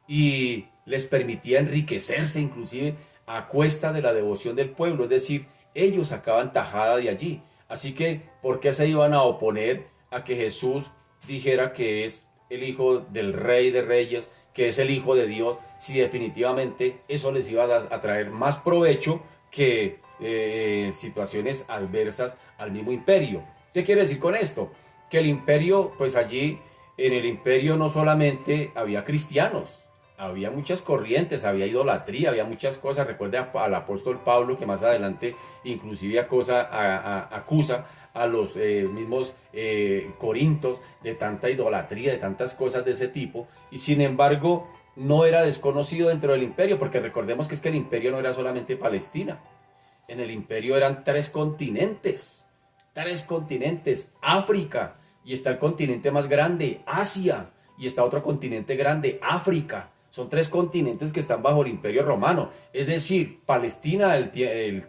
y les permitía enriquecerse inclusive a cuesta de la devoción del pueblo, es decir, ellos sacaban tajada de allí. Así que, ¿por qué se iban a oponer a que Jesús dijera que es el hijo del Rey de Reyes, que es el Hijo de Dios, si definitivamente eso les iba a traer más provecho que situaciones adversas al mismo imperio. ¿Qué quiere decir con esto? Que el imperio, pues allí en el imperio no solamente había cristianos, había muchas corrientes, había idolatría, había muchas cosas. Recuerde al apóstol Pablo, que más adelante inclusive acusa a los mismos corintos de tanta idolatría, de tantas cosas de ese tipo, y sin embargo no era desconocido dentro del imperio, porque recordemos que es que el imperio no era solamente Palestina, en el imperio eran tres continentes, África, y está el continente más grande, Asia, y está otro continente grande, África. Son tres continentes que están bajo el imperio romano. Es decir, Palestina,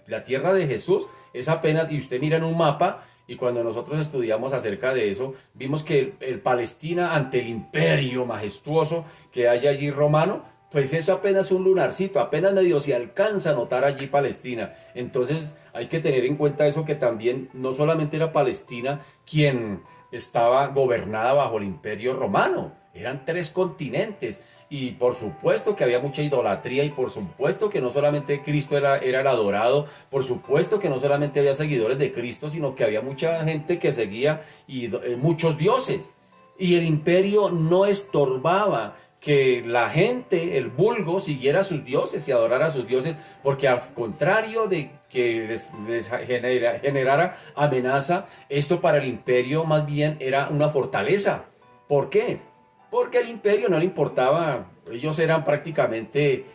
la tierra de Jesús, es apenas, y usted mira en un mapa, y cuando nosotros estudiamos acerca de eso, vimos que el Palestina ante el imperio majestuoso que hay allí romano, pues eso apenas un lunarcito, apenas medio se alcanza a notar allí Palestina. Entonces hay que tener en cuenta eso, que también no solamente era Palestina quien estaba gobernada bajo el imperio romano, eran tres continentes. Y por supuesto que había mucha idolatría, y por supuesto que no solamente Cristo era el adorado, por supuesto que no solamente había seguidores de Cristo, sino que había mucha gente que seguía muchos dioses. Y el imperio no estorbaba que la gente, el vulgo, siguiera a sus dioses y adorara a sus dioses, porque al contrario de que les generara amenaza, esto para el imperio más bien era una fortaleza. ¿Por qué? Porque al imperio no le importaba, ellos eran prácticamente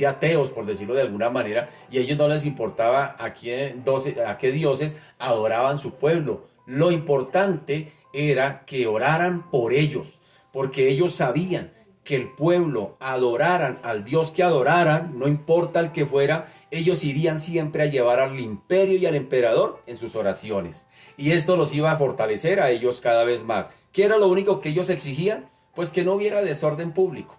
ateos, por decirlo de alguna manera, y a ellos no les importaba a qué dioses adoraban su pueblo. Lo importante era que oraran por ellos, porque ellos sabían que el pueblo adoraran al Dios que adoraran, no importa el que fuera, ellos irían siempre a llevar al imperio y al emperador en sus oraciones. Y esto los iba a fortalecer a ellos cada vez más. ¿Qué era lo único que ellos exigían? Pues que no hubiera desorden público.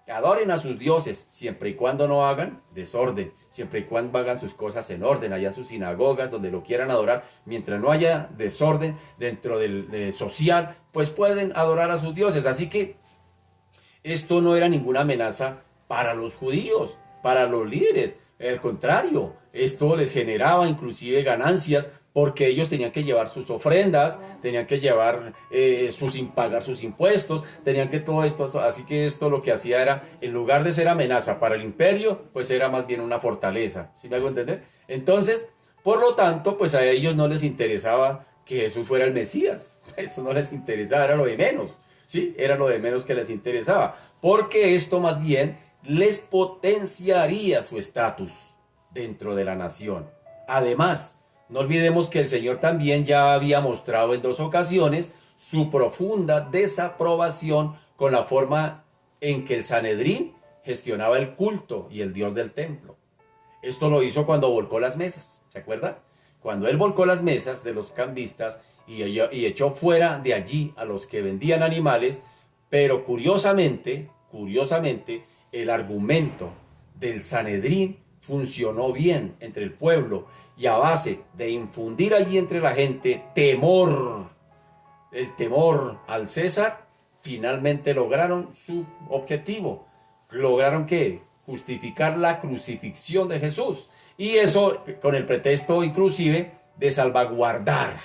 Adoren a sus dioses, siempre y cuando no hagan desorden, siempre y cuando hagan sus cosas en orden, allá en sus sinagogas, donde lo quieran adorar, mientras no haya desorden dentro del social, pues pueden adorar a sus dioses. Así que esto no era ninguna amenaza para los judíos, para los líderes. Al contrario, esto les generaba inclusive ganancias, porque ellos tenían que llevar sus ofrendas, tenían que llevar pagar sus impuestos, tenían que todo esto. Así que esto lo que hacía era, en lugar de ser amenaza para el imperio, pues era más bien una fortaleza. ¿Sí me hago entender? Entonces, por lo tanto, pues a ellos no les interesaba que Jesús fuera el Mesías. Eso no les interesaba, era lo de menos. Sí, era lo de menos que les interesaba, porque esto más bien les potenciaría su estatus dentro de la nación. Además, no olvidemos que el Señor también ya había mostrado en 2 ocasiones su profunda desaprobación con la forma en que el Sanedrín gestionaba el culto y el Dios del templo. Esto lo hizo cuando volcó las mesas, ¿se acuerda? Cuando él volcó las mesas de los cambistas y echó fuera de allí a los que vendían animales, pero curiosamente, el argumento del Sanedrín funcionó bien entre el pueblo, y a base de infundir allí entre la gente el temor al César, finalmente lograron su objetivo. ¿Lograron qué? Justificar la crucifixión de Jesús. Y eso con el pretexto inclusive de salvaguardar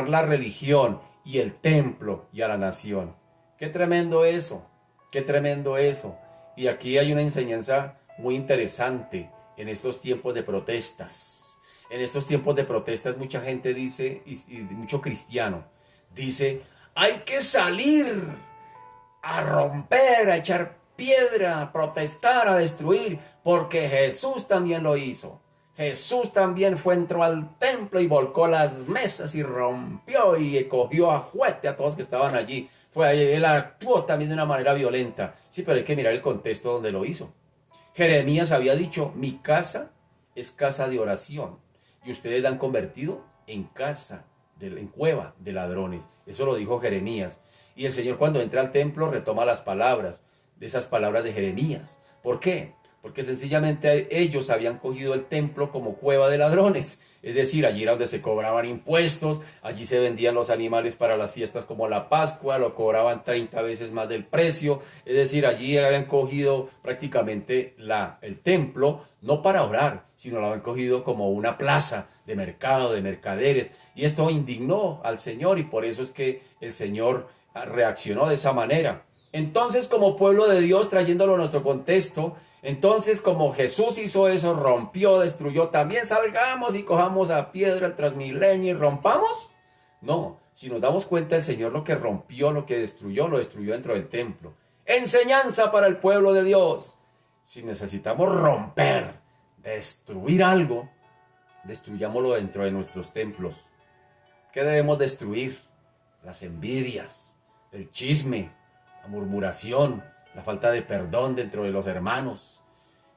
la religión y el templo y a la nación. Qué tremendo eso, qué tremendo eso. Y aquí hay una enseñanza muy interesante en estos tiempos de protestas. En estos tiempos de protestas mucha gente dice, y mucho cristiano, dice, hay que salir a romper, a echar piedra, a protestar, a destruir, porque Jesús también lo hizo. Jesús también entró al templo y volcó las mesas y rompió y cogió a juete a todos que estaban allí. Él actuó también de una manera violenta. Sí, pero hay que mirar el contexto donde lo hizo. Jeremías había dicho, mi casa es casa de oración, y ustedes la han convertido en cueva de ladrones. Eso lo dijo Jeremías. Y el Señor, cuando entra al templo, retoma las palabras, de esas palabras de Jeremías. ¿Por qué? porque sencillamente ellos habían cogido el templo como cueva de ladrones. Es decir, allí era donde se cobraban impuestos, allí se vendían los animales para las fiestas como la Pascua, lo cobraban 30 veces más del precio. Es decir, allí habían cogido prácticamente el templo, no para orar, sino lo habían cogido como una plaza de mercado, de mercaderes. Y esto indignó al Señor y por eso es que el Señor reaccionó de esa manera. Entonces, como pueblo de Dios, trayéndolo a nuestro contexto, entonces como Jesús hizo eso, rompió, destruyó, también salgamos y cojamos a piedra el Transmilenio y rompamos. No, si nos damos cuenta, el Señor lo que rompió, lo destruyó dentro del templo. Enseñanza para el pueblo de Dios. Si necesitamos romper, destruir algo, destruyámoslo dentro de nuestros templos. ¿Qué debemos destruir? Las envidias, el chisme, la murmuración, la falta de perdón dentro de los hermanos,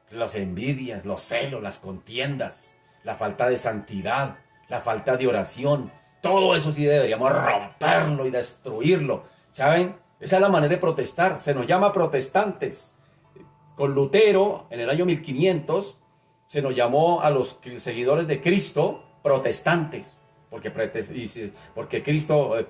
las envidias, los celos, las contiendas, la falta de santidad, la falta de oración. Todo eso sí deberíamos romperlo y destruirlo. ¿Saben? Esa es la manera de protestar. Se nos llama protestantes. Con Lutero, en el año 1500, se nos llamó a los seguidores de Cristo protestantes. Porque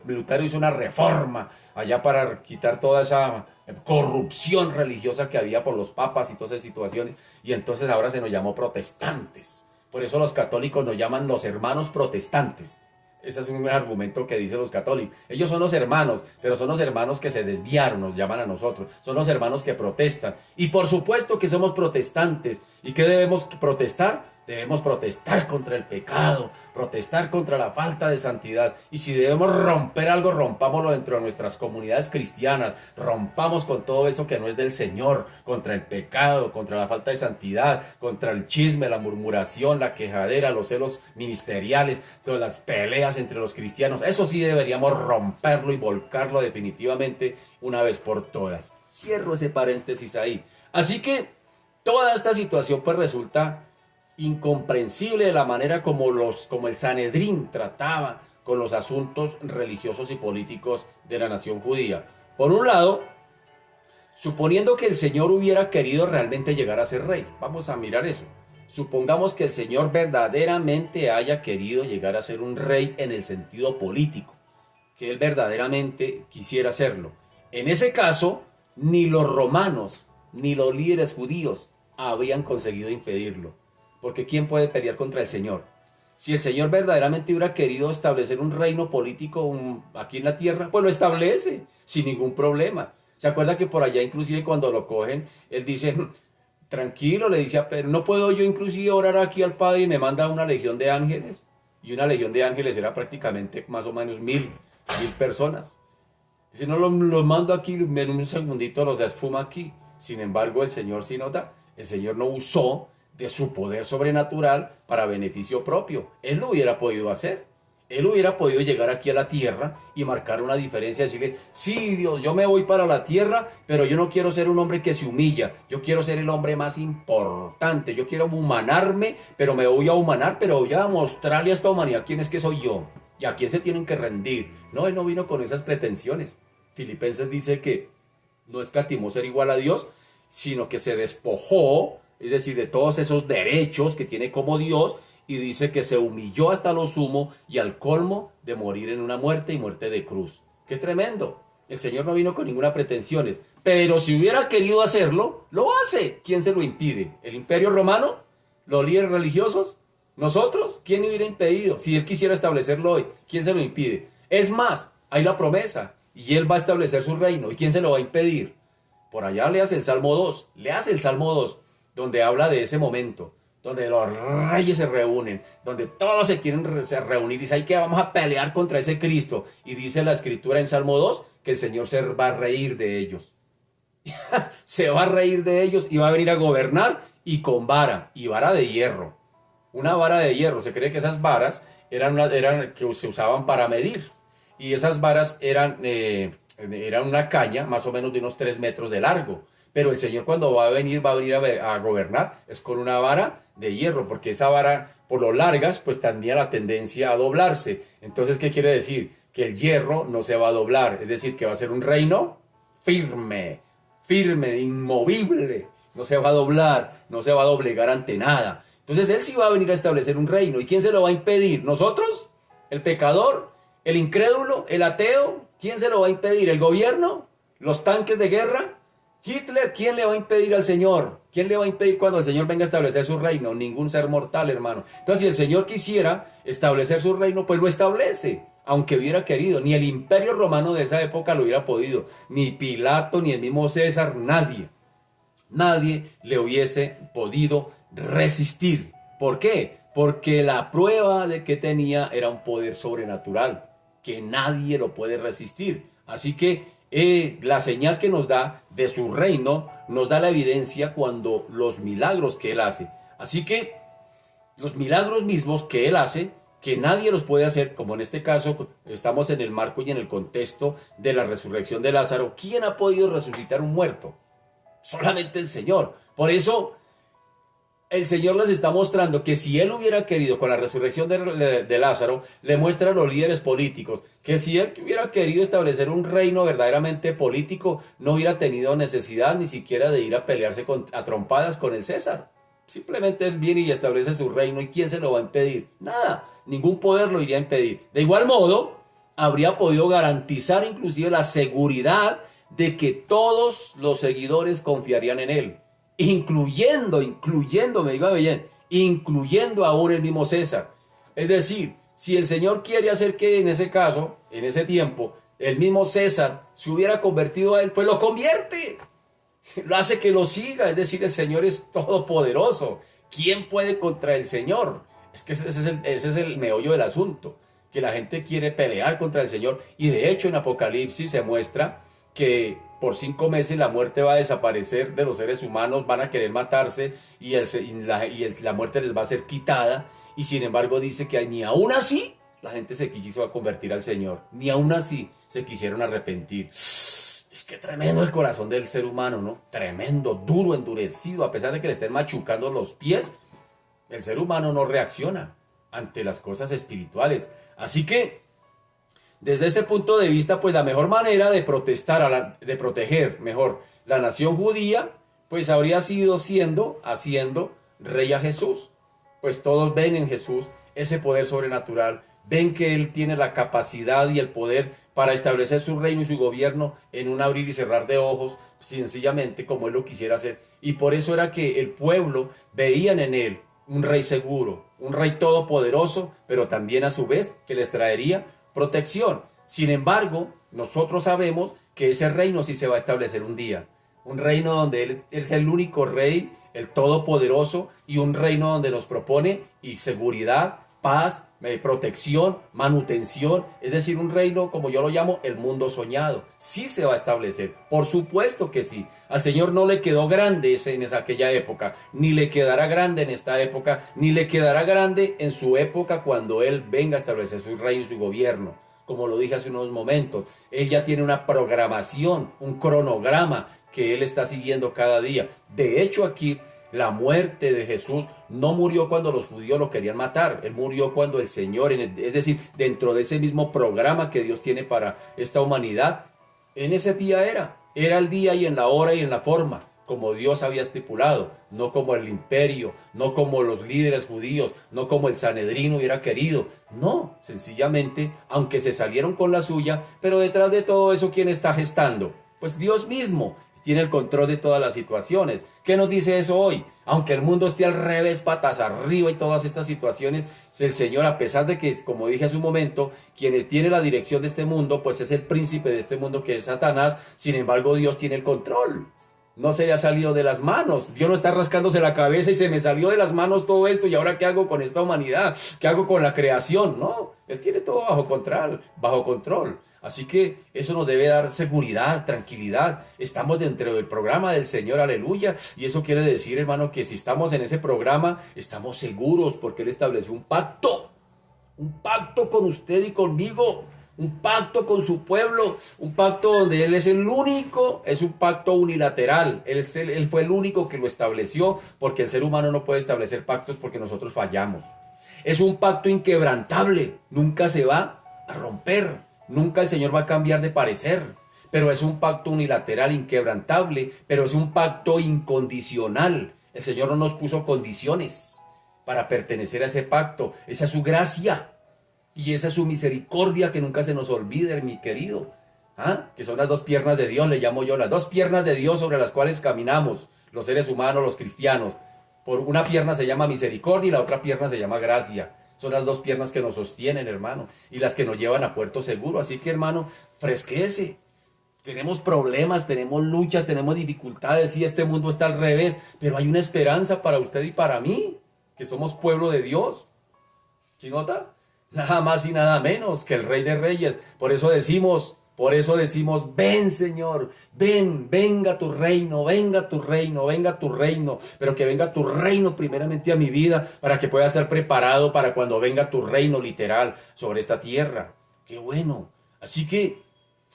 Lutero hizo una reforma allá para quitar toda esa corrupción religiosa que había por los papas y todas esas situaciones, y entonces ahora se nos llamó protestantes. Por eso los católicos nos llaman los hermanos protestantes. Ese es un argumento que dicen los católicos. Ellos son los hermanos, pero son los hermanos que se desviaron, nos llaman a nosotros. Son los hermanos que protestan. Y por supuesto que somos protestantes. ¿Y qué debemos protestar? Debemos protestar contra el pecado, protestar contra la falta de santidad. Y si debemos romper algo, rompámoslo dentro de nuestras comunidades cristianas. Rompamos con todo eso que no es del Señor, contra el pecado, contra la falta de santidad, contra el chisme, la murmuración, la quejadera, los celos ministeriales, todas las peleas entre los cristianos. Eso sí deberíamos romperlo y volcarlo definitivamente una vez por todas. Cierro ese paréntesis ahí. Así que toda esta situación pues resulta incomprensible de la manera como el Sanedrín trataba con los asuntos religiosos y políticos de la nación judía. Por un lado, suponiendo que el Señor hubiera querido realmente llegar a ser rey, vamos a mirar eso. Supongamos que el Señor verdaderamente haya querido llegar a ser un rey en el sentido político, que él verdaderamente quisiera hacerlo. En ese caso, ni los romanos ni los líderes judíos habrían conseguido impedirlo. Porque ¿quién puede pelear contra el Señor? Si el Señor verdaderamente hubiera querido establecer un reino político aquí en la tierra, pues lo establece sin ningún problema. ¿Se acuerda que por allá inclusive cuando lo cogen, él dice, tranquilo, le dice a Pedro, ¿no puedo yo inclusive orar aquí al Padre y me manda una legión de ángeles? Y una legión de ángeles era prácticamente más o menos mil personas. Dice, no los mando aquí, en un segundito los esfuma aquí. Sin embargo, el Señor sí nota, el Señor no usó de su poder sobrenatural para beneficio propio. Él lo hubiera podido hacer. Él hubiera podido llegar aquí a la tierra y marcar una diferencia, decirle, sí Dios, yo me voy para la tierra, pero yo no quiero ser un hombre que se humilla, yo quiero ser el hombre más importante, yo quiero humanarme, pero me voy a humanar, pero voy a mostrarle a esta humanidad quién es que soy yo y a quién se tienen que rendir. No, él no vino con esas pretensiones. Filipenses dice que no escatimó ser igual a Dios, sino que se despojó, es decir, de todos esos derechos que tiene como Dios, y dice que se humilló hasta lo sumo y al colmo de morir en una muerte y muerte de cruz. ¡Qué tremendo! El Señor no vino con ninguna pretensiones, pero si hubiera querido hacerlo, lo hace. ¿Quién se lo impide? ¿El Imperio Romano? ¿Los líderes religiosos? ¿Nosotros? ¿Quién hubiera impedido? Si Él quisiera establecerlo hoy, ¿quién se lo impide? Es más, hay la promesa, y Él va a establecer su reino, ¿y quién se lo va a impedir? Por allá le hace el Salmo 2, donde habla de ese momento, donde los reyes se reúnen, donde todos se quieren reunir, dice, ay, que vamos a pelear contra ese Cristo, y dice la escritura en Salmo 2, que el Señor se va a reír de ellos, se va a reír de ellos y va a venir a gobernar, y con vara, y vara de hierro, una vara de hierro, se cree que esas varas eran que se usaban para medir, y esas varas eran una caña más o menos de unos 3 metros de largo. Pero el Señor cuando va a venir a gobernar es con una vara de hierro, porque esa vara, por lo largas, pues tenía la tendencia a doblarse. Entonces, ¿qué quiere decir? Que el hierro no se va a doblar, es decir, que va a ser un reino firme, inmovible, no se va a doblar, no se va a doblegar ante nada. Entonces Él sí va a venir a establecer un reino. ¿Y quién se lo va a impedir? ¿Nosotros? ¿El pecador? ¿El incrédulo? ¿El ateo? ¿Quién se lo va a impedir? ¿El gobierno? ¿Los tanques de guerra? Hitler, ¿quién le va a impedir al Señor? ¿Quién le va a impedir cuando el Señor venga a establecer su reino? Ningún ser mortal, hermano. Entonces, si el Señor quisiera establecer su reino, pues lo establece, aunque hubiera querido. Ni el imperio romano de esa época lo hubiera podido, ni Pilato, ni el mismo César, nadie. Nadie le hubiese podido resistir. ¿Por qué? Porque la prueba de que tenía era un poder sobrenatural, que nadie lo puede resistir. Así que la señal que nos da de su reino nos da la evidencia cuando los milagros que Él hace. Así que los milagros mismos que Él hace, que nadie los puede hacer, como en este caso estamos en el marco y en el contexto de la resurrección de Lázaro. ¿Quién ha podido resucitar un muerto? Solamente el Señor. Por eso el Señor les está mostrando que si Él hubiera querido, con la resurrección de Lázaro, le muestra a los líderes políticos que si Él hubiera querido establecer un reino verdaderamente político, no hubiera tenido necesidad ni siquiera de ir a pelearse a trompadas con el César. Simplemente Él viene y establece su reino. ¿Y quién se lo va a impedir? Nada, ningún poder lo iría a impedir. De igual modo, habría podido garantizar inclusive la seguridad de que todos los seguidores confiarían en Él. Incluyendo, me iba bien, incluyendo aún el mismo César. Es decir, si el Señor quiere hacer que en ese caso, en ese tiempo, el mismo César se hubiera convertido a Él, pues lo convierte. Lo hace que lo siga, es decir, el Señor es todopoderoso. ¿Quién puede contra el Señor? Es que ese es el meollo del asunto, que la gente quiere pelear contra el Señor. Y de hecho en Apocalipsis se muestra que por 5 meses la muerte va a desaparecer de los seres humanos, van a querer matarse y la muerte les va a ser quitada. Y sin embargo dice que ni aún así la gente se quiso convertir al Señor, ni aún así se quisieron arrepentir. Es que tremendo el corazón del ser humano, ¿no? Tremendo, duro, endurecido, a pesar de que le estén machucando los pies, el ser humano no reacciona ante las cosas espirituales. Así que desde este punto de vista, pues la mejor manera de de proteger mejor la nación judía, pues habría sido haciendo rey a Jesús. Pues todos ven en Jesús ese poder sobrenatural, ven que Él tiene la capacidad y el poder para establecer su reino y su gobierno en un abrir y cerrar de ojos, sencillamente como Él lo quisiera hacer. Y por eso era que el pueblo veían en Él un rey seguro, un rey todopoderoso, pero también a su vez que les traería protección. Sin embargo, nosotros sabemos que ese reino sí se va a establecer un día. Un reino donde Él es el único rey, el todopoderoso, y un reino donde nos propone y seguridad, paz, protección, manutención. Es decir, un reino, como yo lo llamo, el mundo soñado. Sí se va a establecer, por supuesto que sí. Al Señor no le quedó grande en aquella época, ni le quedará grande en esta época, ni le quedará grande en su época cuando Él venga a establecer su reino y su gobierno. Como lo dije hace unos momentos, Él ya tiene una programación, un cronograma que Él está siguiendo cada día. De hecho, aquí la muerte de Jesús no murió cuando los judíos lo querían matar. Él murió cuando el Señor, es decir, dentro de ese mismo programa que Dios tiene para esta humanidad, en ese día era el día y en la hora y en la forma, como Dios había estipulado, no como el imperio, no como los líderes judíos, no como el Sanedrín hubiera querido. No, sencillamente, aunque se salieron con la suya, pero detrás de todo eso, ¿quién está gestando? Pues Dios mismo tiene el control de todas las situaciones. ¿Qué nos dice eso hoy? Aunque el mundo esté al revés, patas arriba y todas estas situaciones, el Señor, a pesar de que, como dije hace un momento, quien tiene la dirección de este mundo, pues es el príncipe de este mundo que es Satanás. Sin embargo, Dios tiene el control. No se le ha salido de las manos. Dios no está rascándose la cabeza y se me salió de las manos todo esto y ahora ¿qué hago con esta humanidad? ¿Qué hago con la creación? No, Él tiene todo bajo control. Así que eso nos debe dar seguridad, tranquilidad. Estamos dentro del programa del Señor, aleluya. Y eso quiere decir, hermano, que si estamos en ese programa, estamos seguros porque Él estableció un pacto con usted y conmigo. Un pacto con su pueblo, un pacto donde Él es el único, es un pacto unilateral. Él fue el único que lo estableció, porque el ser humano no puede establecer pactos porque nosotros fallamos. Es un pacto inquebrantable, nunca se va a romper, nunca el Señor va a cambiar de parecer. pero es un pacto unilateral, inquebrantable, pero es un pacto incondicional. El Señor no nos puso condiciones para pertenecer a ese pacto. Esa es su gracia y esa es su misericordia que nunca se nos olvide, mi querido. ¿Ah? Que son las dos piernas de Dios, le llamo yo, las dos piernas de Dios sobre las cuales caminamos los seres humanos, los cristianos. Por una pierna se llama misericordia y la otra pierna se llama gracia. Son las dos piernas que nos sostienen, hermano, y las que nos llevan a puerto seguro. Así que, hermano, fresquece. Tenemos problemas, tenemos luchas, tenemos dificultades, y este mundo está al revés, pero hay una esperanza para usted y para mí, que somos pueblo de Dios. ¿Sí nota? Nada más y nada menos que el Rey de Reyes. Por eso decimos, ven Señor, ven, venga tu reino, venga tu reino, venga tu reino, pero que venga tu reino primeramente a mi vida para que pueda estar preparado para cuando venga tu reino literal sobre esta tierra. Qué bueno. Así que,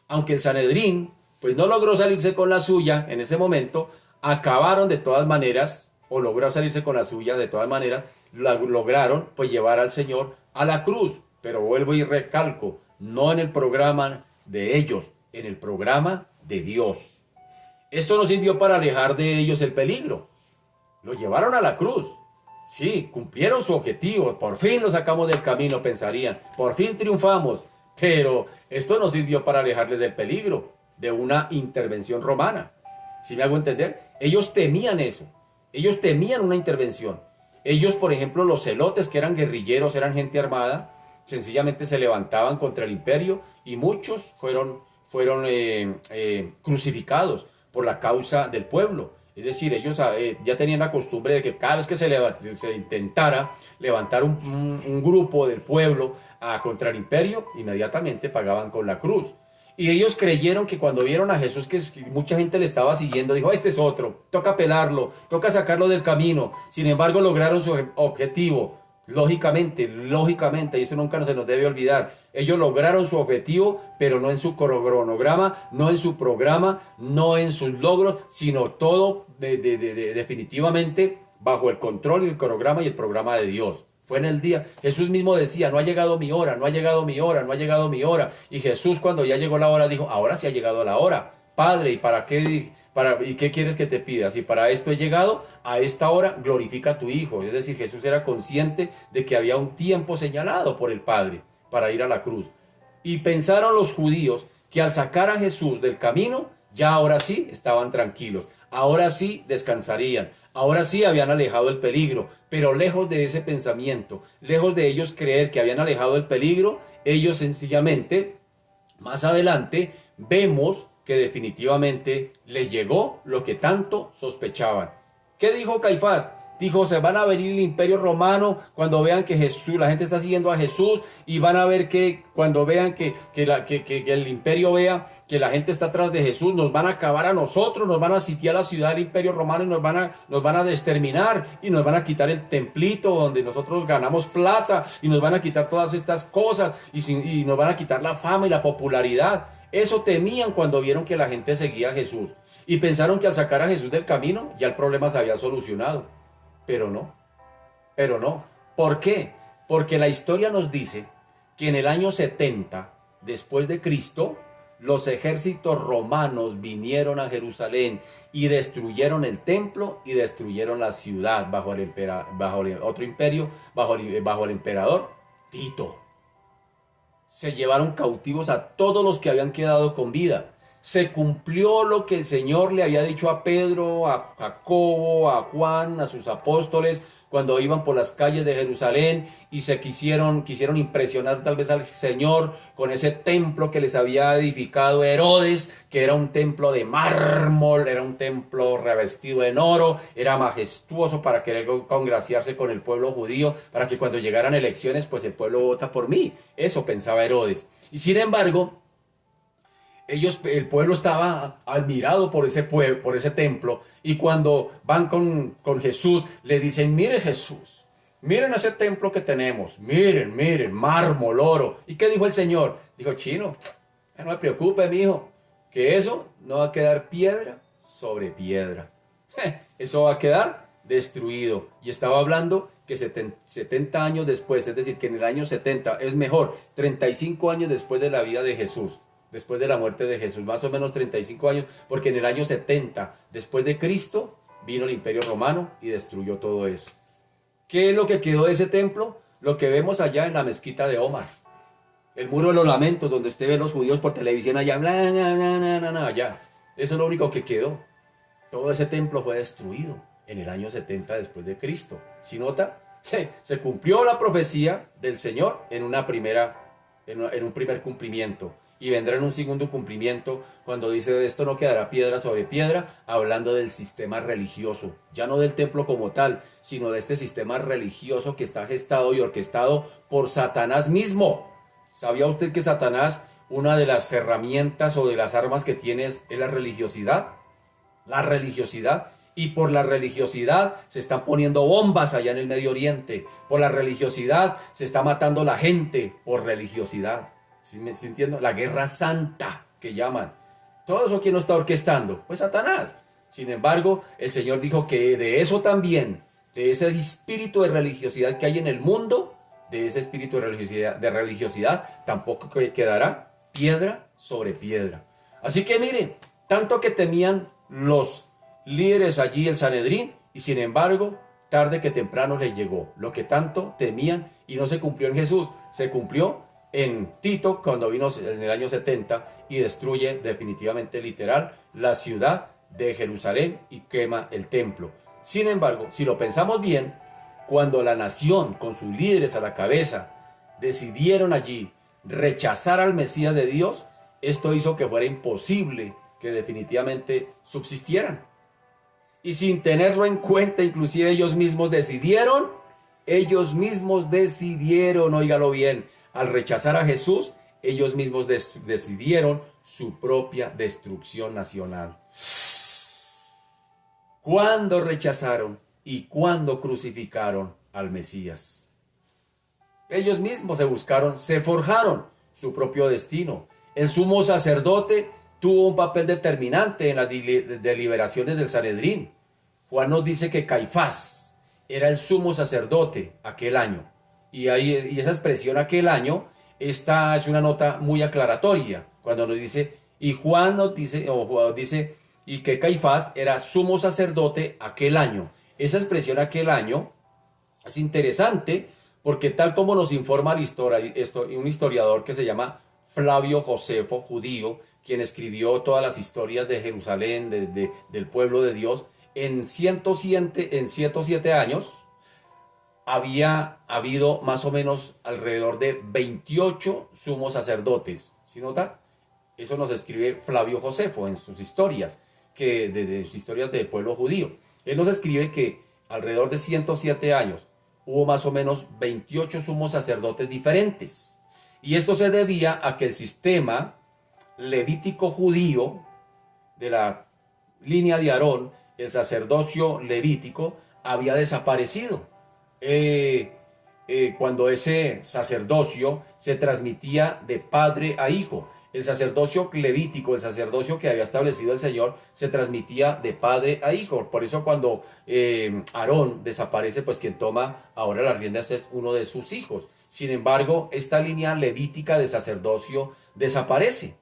aunque el Sanedrín pues no logró salirse con la suya en ese momento, acabaron de todas maneras, o logró salirse con la suya de todas maneras, lograron pues llevar al Señor a la cruz. Pero vuelvo y recalco, no en el programa de ellos, en el programa de Dios. Esto no sirvió para alejar de ellos el peligro. Lo llevaron a la cruz. Sí, cumplieron su objetivo. Por fin lo sacamos del camino, pensarían. Por fin triunfamos. Pero esto no sirvió para alejarles del peligro de una intervención romana. ¿Sí me hago entender? Ellos temían eso. Ellos temían una intervención. Ellos, por ejemplo, los celotes, que eran guerrilleros, eran gente armada, sencillamente se levantaban contra el imperio y muchos fueron crucificados por la causa del pueblo. Es decir, ellos ya tenían la costumbre de que cada vez que se intentara levantar un grupo del pueblo contra el imperio, inmediatamente pagaban con la cruz. Y ellos creyeron que cuando vieron a Jesús, que mucha gente le estaba siguiendo, dijo, este es otro, toca pelarlo, toca sacarlo del camino. Sin embargo, lograron su objetivo. Lógicamente, y esto nunca se nos debe olvidar, ellos lograron su objetivo, pero no en su cronograma, no en su programa, no en sus logros, sino todo definitivamente bajo el control y el cronograma y el programa de Dios. Fue en el día, Jesús mismo decía, no ha llegado mi hora, no ha llegado mi hora, no ha llegado mi hora. Y Jesús, cuando ya llegó la hora, dijo, ahora sí ha llegado la hora. Padre, ¿y para qué? ¿Y qué quieres que te pida? Si para esto he llegado, a esta hora glorifica a tu Hijo. Es decir, Jesús era consciente de que había un tiempo señalado por el Padre para ir a la cruz. Y pensaron los judíos que al sacar a Jesús del camino, ya ahora sí estaban tranquilos. Ahora sí descansarían. Ahora sí habían alejado el peligro. Pero lejos de ese pensamiento, lejos de ellos creer que habían alejado el peligro, ellos sencillamente, más adelante, vemos que definitivamente les llegó lo que tanto sospechaban. ¿Qué dijo Caifás? Dijo, se van a venir el imperio romano cuando vean que Jesús, la gente está siguiendo a Jesús, y van a ver que cuando vean que el imperio vea que la gente está atrás de Jesús, nos van a acabar a nosotros, nos van a sitiar la ciudad del imperio romano y nos van a exterminar y nos van a quitar el templito donde nosotros ganamos plata y nos van a quitar todas estas cosas y nos van a quitar la fama y la popularidad. Eso temían cuando vieron que la gente seguía a Jesús y pensaron que al sacar a Jesús del camino ya el problema se había solucionado. Pero no. ¿Por qué? Porque la historia nos dice que en el año 70 después de Cristo, los ejércitos romanos vinieron a Jerusalén y destruyeron el templo y destruyeron la ciudad bajo el otro imperio, bajo el emperador Tito. Se llevaron cautivos a todos los que habían quedado con vida. Se cumplió lo que el Señor le había dicho a Pedro, a Jacobo, a Juan, a sus apóstoles, cuando iban por las calles de Jerusalén y se quisieron impresionar tal vez al Señor con ese templo que les había edificado Herodes, que era un templo de mármol, era un templo revestido en oro, era majestuoso para querer congraciarse con el pueblo judío, para que cuando llegaran elecciones, pues el pueblo vota por mí. Eso pensaba Herodes. Y sin embargo, el pueblo estaba admirado por ese templo, y cuando van con Jesús, le dicen, mire Jesús, miren ese templo que tenemos, miren, mármol, oro. ¿Y qué dijo el Señor? Dijo, chino, no me preocupe, mijo, que eso no va a quedar piedra sobre piedra. Eso va a quedar destruido. Y estaba hablando que 70 años después, es decir, que en el año 70, es mejor, 35 años después de la vida de Jesús, después de la muerte de Jesús, más o menos 35 años, porque en el año 70 después de Cristo vino el Imperio Romano y destruyó todo eso. ¿Qué es lo que quedó de ese templo? Lo que vemos allá en la mezquita de Omar. El muro de los lamentos, donde usted ve a los judíos por televisión allá, bla, bla, bla, bla, bla, bla, allá. Eso es lo único que quedó. Todo ese templo fue destruido en el año 70 después de Cristo. ¿Sí nota? Se cumplió la profecía del Señor en un primer cumplimiento. Y vendrá en un segundo cumplimiento cuando dice: de esto no quedará piedra sobre piedra, hablando del sistema religioso, ya no del templo como tal, sino de este sistema religioso que está gestado y orquestado por Satanás mismo. ¿Sabía usted que Satanás, una de las herramientas o de las armas que tiene es la religiosidad? La religiosidad. Y por la religiosidad se están poniendo bombas allá en el Medio Oriente. Por la religiosidad se está matando la gente por religiosidad. ¿Sí me entiendo? La guerra santa que llaman. ¿Todo eso quién lo está orquestando? Pues Satanás. Sin embargo, el Señor dijo que de eso también, de ese espíritu de religiosidad que hay en el mundo, de ese espíritu de religiosidad tampoco quedará piedra sobre piedra. Así que mire, tanto que temían los líderes allí el Sanedrín, y sin embargo, tarde que temprano les llegó lo que tanto temían, y no se cumplió en Jesús, se cumplió en Tito cuando vino en el año 70 y destruye definitivamente, literal, la ciudad de Jerusalén y quema el templo. Sin embargo, si lo pensamos bien, cuando la nación con sus líderes a la cabeza decidieron allí rechazar al Mesías de Dios, esto hizo que fuera imposible que definitivamente subsistieran. Y sin tenerlo en cuenta, inclusive ellos mismos decidieron, óigalo bien, al rechazar a Jesús, ellos mismos decidieron su propia destrucción nacional. ¿Cuándo rechazaron y cuándo crucificaron al Mesías? Ellos mismos se forjaron su propio destino. El sumo sacerdote tuvo un papel determinante en las deliberaciones del Sanedrín. Juan nos dice que Caifás era el sumo sacerdote aquel año. Y esa expresión aquel año, esta es una nota muy aclaratoria. Cuando nos dice, y Juan nos dice, y que Caifás era sumo sacerdote aquel año. Esa expresión aquel año es interesante porque tal como nos informa un historiador que se llama Flavio Josefo, judío, quien escribió todas las historias de Jerusalén, del pueblo de Dios, en 107 años había habido más o menos alrededor de 28 sumos sacerdotes. ¿Sí nota? Eso nos escribe Flavio Josefo en sus historias, de sus historias del pueblo judío. Él nos escribe que alrededor de 107 años hubo más o menos 28 sumos sacerdotes diferentes. Y esto se debía a que el sistema levítico judío de la línea de Aarón, el sacerdocio levítico, había desaparecido. Cuando ese sacerdocio se transmitía de padre a hijo. El sacerdocio levítico, el sacerdocio que había establecido el Señor, se transmitía de padre a hijo. Por eso cuando Aarón desaparece, pues quien toma ahora las riendas es uno de sus hijos. Sin embargo, esta línea levítica de sacerdocio desaparece.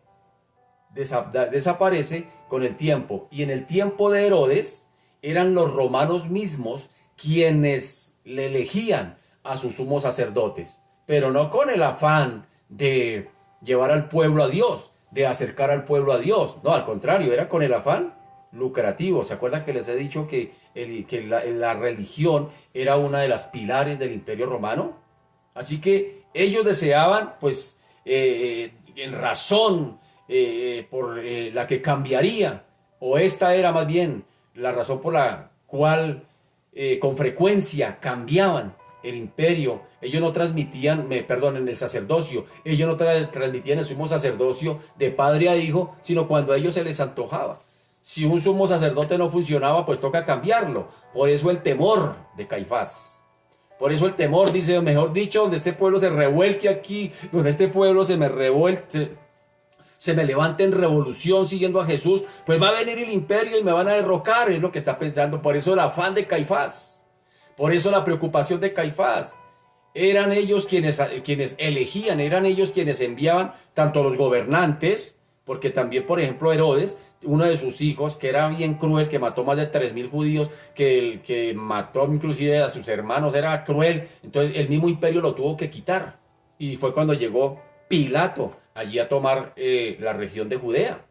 Desaparece con el tiempo. Y en el tiempo de Herodes, eran los romanos mismos quienes le elegían a sus sumos sacerdotes. Pero no con el afán de llevar al pueblo a Dios, de acercar al pueblo a Dios. No, al contrario, era con el afán lucrativo. ¿Se acuerdan que les he dicho que la religión era una de las pilares del Imperio Romano? Así que ellos deseaban, pues, en razón por la que cambiaría, o esta era más bien la razón por la cual con frecuencia cambiaban el imperio. Ellos no transmitían, en el sacerdocio, ellos no transmitían el sumo sacerdocio de padre a hijo, sino cuando a ellos se les antojaba. Si un sumo sacerdote no funcionaba, pues toca cambiarlo. Por eso el temor de Caifás. Por eso el temor, dice, mejor dicho, donde este pueblo se revuelque aquí, donde este pueblo se me revuelque, se me levante en revolución siguiendo a Jesús, pues va a venir el imperio y me van a derrocar, es lo que está pensando. Por eso el afán de Caifás, por eso la preocupación de Caifás. Eran ellos quienes elegían, eran ellos quienes enviaban tanto a los gobernantes porque también, por ejemplo, Herodes, uno de sus hijos, que era bien cruel, que mató más de 3.000 judíos, que el que mató inclusive a sus hermanos era cruel, entonces el mismo imperio lo tuvo que quitar. Y fue cuando llegó Pilato allí a tomar la región de Judea.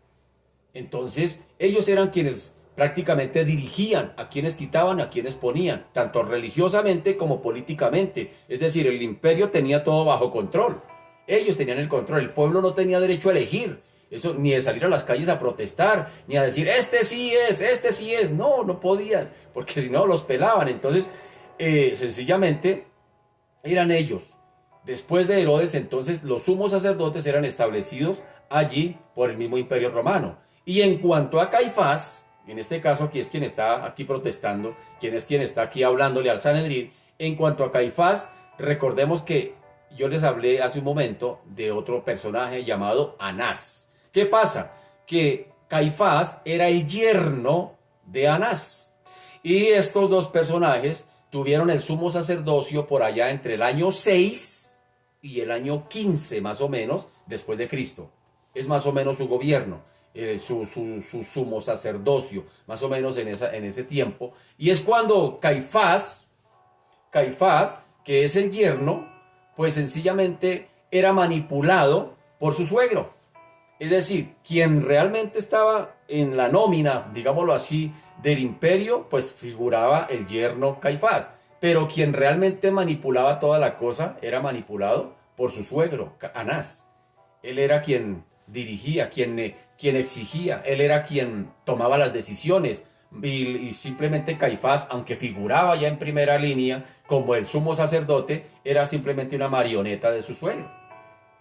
Entonces, ellos eran quienes prácticamente dirigían a quienes quitaban, a quienes ponían, tanto religiosamente como políticamente. Es decir, el imperio tenía todo bajo control. Ellos tenían el control, el pueblo no tenía derecho a elegir. Eso, ni de salir a las calles a protestar, ni a decir, este sí es. No, no podían, porque si no los pelaban. Entonces, sencillamente, eran ellos. Después de Herodes, entonces, los sumos sacerdotes eran establecidos allí por el mismo imperio romano. Y en cuanto a Caifás, en este caso aquí es quien está aquí protestando, quien está aquí hablándole al Sanedrín, en cuanto a Caifás, recordemos que yo les hablé hace un momento de otro personaje llamado Anás. ¿Qué pasa? Que Caifás era el yerno de Anás. Y estos dos personajes tuvieron el sumo sacerdocio por allá entre el año 6 y el año 15 más o menos después de Cristo. Es más o menos su gobierno. Su sumo sacerdocio, más o menos en ese tiempo. Y es cuando Caifás, que es el yerno, pues sencillamente era manipulado por su suegro. Es decir, quien realmente estaba en la nómina, digámoslo así, del imperio, pues figuraba el yerno Caifás. Pero quien realmente manipulaba toda la cosa era manipulado por su suegro, Anás. Él era quien dirigía, quien exigía, él era quien tomaba las decisiones. Y simplemente Caifás, aunque figuraba ya en primera línea como el sumo sacerdote, era simplemente una marioneta de su suegro.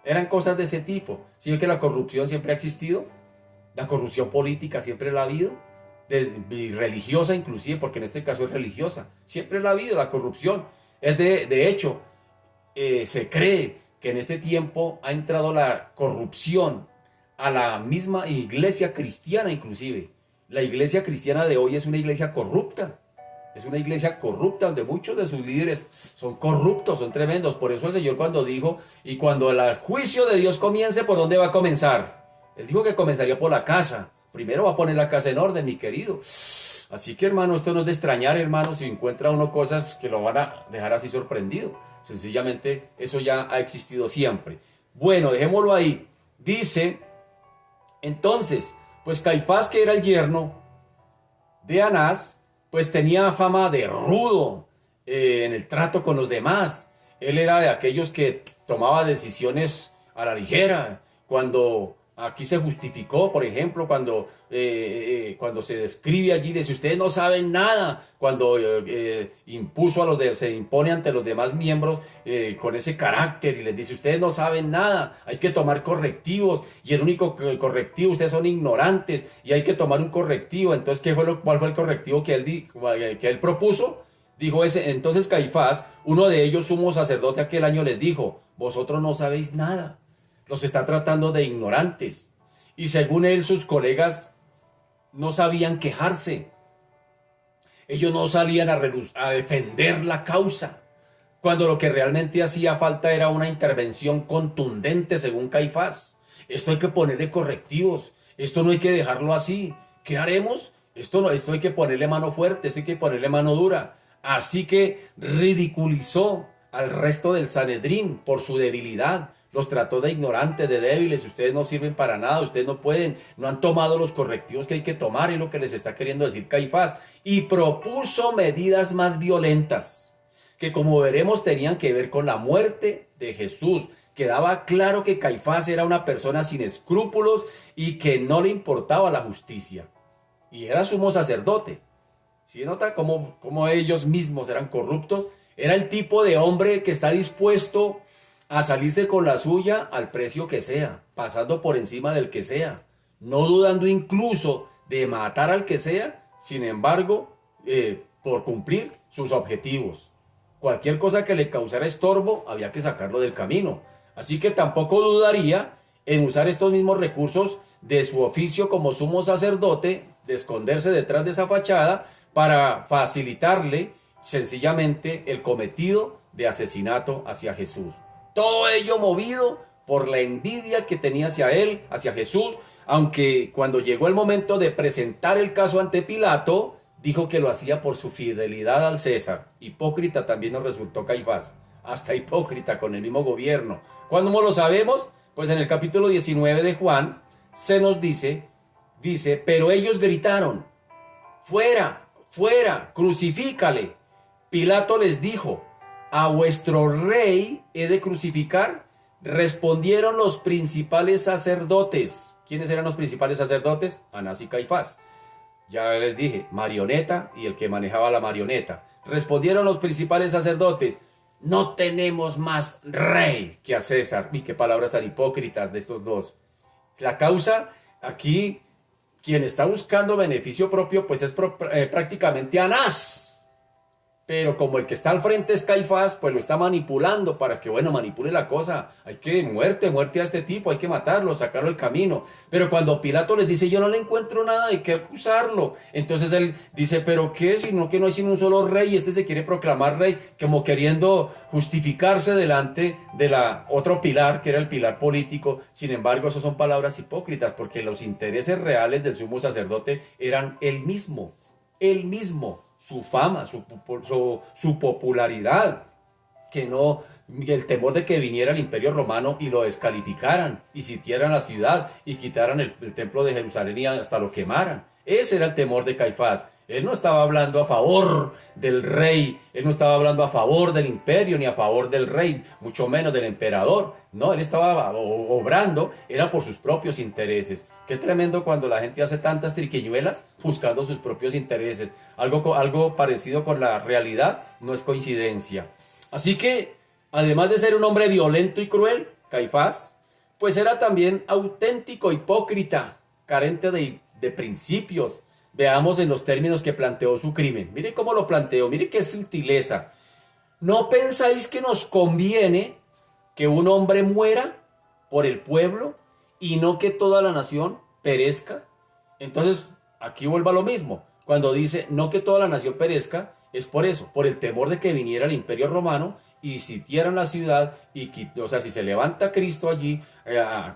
Eran cosas de ese tipo. ¿Sí ve que la corrupción siempre ha existido? La corrupción política siempre la ha habido. Y religiosa inclusive, porque en este caso es religiosa. Siempre la ha habido la corrupción. De hecho, se cree que en este tiempo ha entrado la corrupción a la misma iglesia cristiana inclusive. La iglesia cristiana de hoy es una iglesia corrupta. Es una iglesia corrupta donde muchos de sus líderes son corruptos, son tremendos. Por eso el Señor cuando dijo, y cuando el juicio de Dios comience, ¿por dónde va a comenzar? Él dijo que comenzaría por la casa. Primero va a poner la casa en orden, mi querido. Así que, hermano, esto no es de extrañar, hermano, si encuentra uno cosas que lo van a dejar así sorprendido. Sencillamente, eso ya ha existido siempre. Bueno, dejémoslo ahí. Dice, entonces, pues Caifás, que era el yerno de Anás, pues tenía fama de rudo en el trato con los demás. Él era de aquellos que tomaba decisiones a la ligera. Cuando aquí se justificó, por ejemplo, cuando se describe allí, dice, ustedes no saben nada. Cuando se impone ante los demás miembros con ese carácter y les dice, ustedes no saben nada, hay que tomar correctivos. Y el único correctivo, ustedes son ignorantes y hay que tomar un correctivo. Entonces, ¿cuál fue el correctivo que él propuso? Dijo entonces Caifás, uno de ellos, sumo sacerdote aquel año, les dijo, vosotros no sabéis nada. Los está tratando de ignorantes. Y según él, sus colegas no sabían quejarse. Ellos no salían a defender la causa, cuando lo que realmente hacía falta era una intervención contundente, según Caifás. Esto hay que ponerle correctivos. Esto no hay que dejarlo así. ¿Qué haremos? Esto hay que ponerle mano fuerte, esto hay que ponerle mano dura. Así que ridiculizó al resto del Sanedrín por su debilidad. Los trató de ignorantes, de débiles. Ustedes no sirven para nada, ustedes no pueden, no han tomado los correctivos que hay que tomar, es lo que les está queriendo decir Caifás. Y propuso medidas más violentas, que como veremos tenían que ver con la muerte de Jesús. Quedaba claro que Caifás era una persona sin escrúpulos y que no le importaba la justicia. Y era sumo sacerdote. ¿Sí nota cómo ellos mismos eran corruptos? Era el tipo de hombre que está dispuesto a salirse con la suya al precio que sea, pasando por encima del que sea, no dudando incluso de matar al que sea, sin embargo, por cumplir sus objetivos. Cualquier cosa que le causara estorbo, había que sacarlo del camino. Así que tampoco dudaría en usar estos mismos recursos de su oficio como sumo sacerdote, de esconderse detrás de esa fachada, para facilitarle sencillamente el cometido de asesinato hacia Jesús. Todo ello movido por la envidia que tenía hacia él, hacia Jesús, aunque cuando llegó el momento de presentar el caso ante Pilato, dijo que lo hacía por su fidelidad al César. Hipócrita también nos resultó Caifás, hasta hipócrita con el mismo gobierno. ¿Cuándo lo sabemos? Pues en el capítulo 19 de Juan se nos dice, pero ellos gritaron, fuera, fuera, crucifícale. Pilato les dijo, ¿a vuestro rey he de crucificar? Respondieron los principales sacerdotes. ¿Quiénes eran los principales sacerdotes? Anás y Caifás. Ya les dije, marioneta y el que manejaba la marioneta. Respondieron los principales sacerdotes, no tenemos más rey que a César. Y qué palabras tan hipócritas de estos dos. La causa, aquí, quien está buscando beneficio propio, pues es prácticamente Anás. Pero como el que está al frente es Caifás, pues lo está manipulando para que, bueno, manipule la cosa. Hay que muerte a este tipo, hay que matarlo, sacarlo del camino. Pero cuando Pilato les dice, yo no le encuentro nada de qué acusarlo. Entonces él dice, ¿pero qué? Sino que no hay sino un solo rey y este se quiere proclamar rey, como queriendo justificarse delante de la otro pilar, que era el pilar político. Sin embargo, eso son palabras hipócritas, porque los intereses reales del sumo sacerdote eran él mismo. Su fama, su popularidad, que el temor de que viniera el Imperio Romano y lo descalificaran, y sitiaran la ciudad, y quitaran el templo de Jerusalén y hasta lo quemaran. Ese era el temor de Caifás. Él no estaba hablando a favor del rey, él no estaba hablando a favor del imperio, ni a favor del rey, mucho menos del emperador. No, él estaba obrando, era por sus propios intereses. Qué tremendo cuando la gente hace tantas triquiñuelas buscando sus propios intereses. Algo parecido con la realidad no es coincidencia. Así que, además de ser un hombre violento y cruel, Caifás, pues era también auténtico hipócrita, carente de principios. Veamos en los términos que planteó su crimen. Mire cómo lo planteó, mire qué sutileza. ¿No pensáis que nos conviene que un hombre muera por el pueblo y no que toda la nación perezca? Entonces, aquí vuelva lo mismo. Cuando dice no que toda la nación perezca, es por eso, por el temor de que viniera el Imperio Romano y sitiaran la ciudad, o sea, si se levanta Cristo allí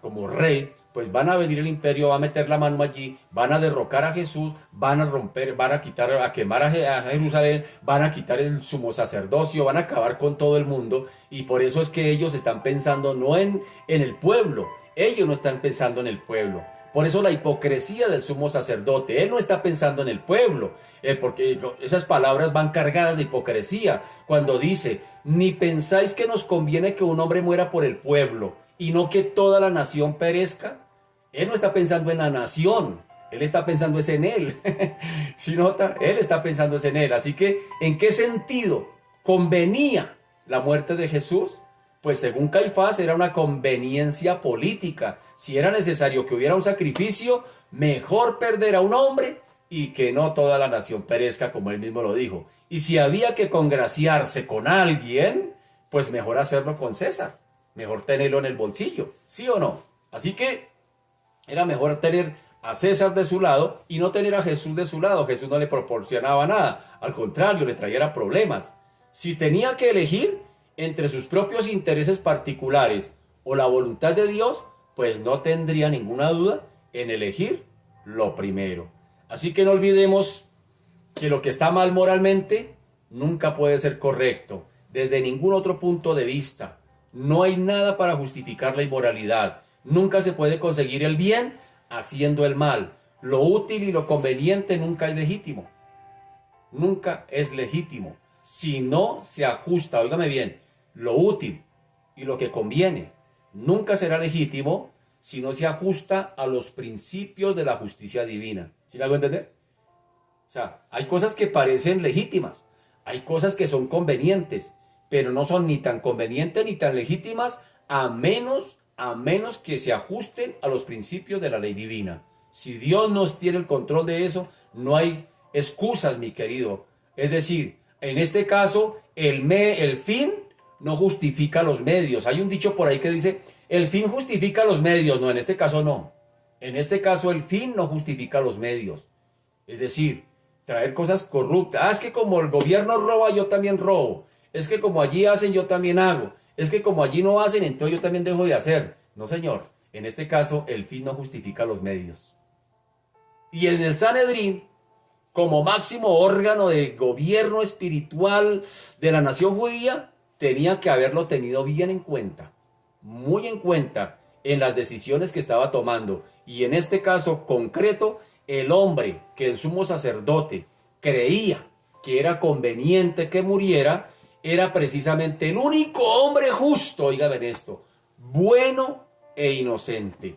como rey, pues van a venir el imperio, va a meter la mano allí, van a derrocar a Jesús, van a romper, van a quitar, a quemar a Jerusalén, van a quitar el sumo sacerdocio, van a acabar con todo el mundo, y por eso es que ellos están pensando no en el pueblo, ellos no están pensando en el pueblo. Por eso la hipocresía del sumo sacerdote, él no está pensando en el pueblo, porque esas palabras van cargadas de hipocresía. Cuando dice, ni pensáis que nos conviene que un hombre muera por el pueblo y no que toda la nación perezca. Él no está pensando en la nación, él está pensando es en él. ¿Sí nota? Él está pensando es en él. Así que, ¿en qué sentido convenía la muerte de Jesús? Pues según Caifás era una conveniencia política. Si era necesario que hubiera un sacrificio, mejor perder a un hombre y que no toda la nación perezca, como él mismo lo dijo. Y si había que congraciarse con alguien, pues mejor hacerlo con César. Mejor tenerlo en el bolsillo, ¿sí o no? Así que era mejor tener a César de su lado y no tener a Jesús de su lado. Jesús no le proporcionaba nada, al contrario, le traía problemas. Si tenía que elegir entre sus propios intereses particulares o la voluntad de Dios, pues no tendría ninguna duda en elegir lo primero. Así que no olvidemos que lo que está mal moralmente nunca puede ser correcto desde ningún otro punto de vista. No hay nada para justificar la inmoralidad. Nunca se puede conseguir el bien haciendo el mal. Lo útil y lo conveniente nunca es legítimo. Nunca es legítimo. Si no se ajusta, óigame bien, lo útil y lo que conviene nunca será legítimo si no se ajusta a los principios de la justicia divina. ¿Sí me hago entender? O sea, hay cosas que parecen legítimas, hay cosas que son convenientes, pero no son ni tan convenientes ni tan legítimas a menos que se ajusten a los principios de la ley divina. Si Dios nos tiene el control de eso, no hay excusas, mi querido. Es decir, en este caso, el fin no justifica los medios. Hay un dicho por ahí que dice, el fin justifica los medios. No, en este caso no. En este caso el fin no justifica los medios. Es decir, traer cosas corruptas. Es que como el gobierno roba, yo también robo. Es que como allí hacen, yo también hago. Es que como allí no hacen, entonces yo también dejo de hacer. No, señor. En este caso, el fin no justifica los medios. Y en el Sanedrín, como máximo órgano de gobierno espiritual de la nación judía, tenía que haberlo tenido bien en cuenta, muy en cuenta en las decisiones que estaba tomando. Y en este caso concreto, el hombre que el sumo sacerdote creía que era conveniente que muriera, era precisamente el único hombre justo, oigan esto, bueno e inocente,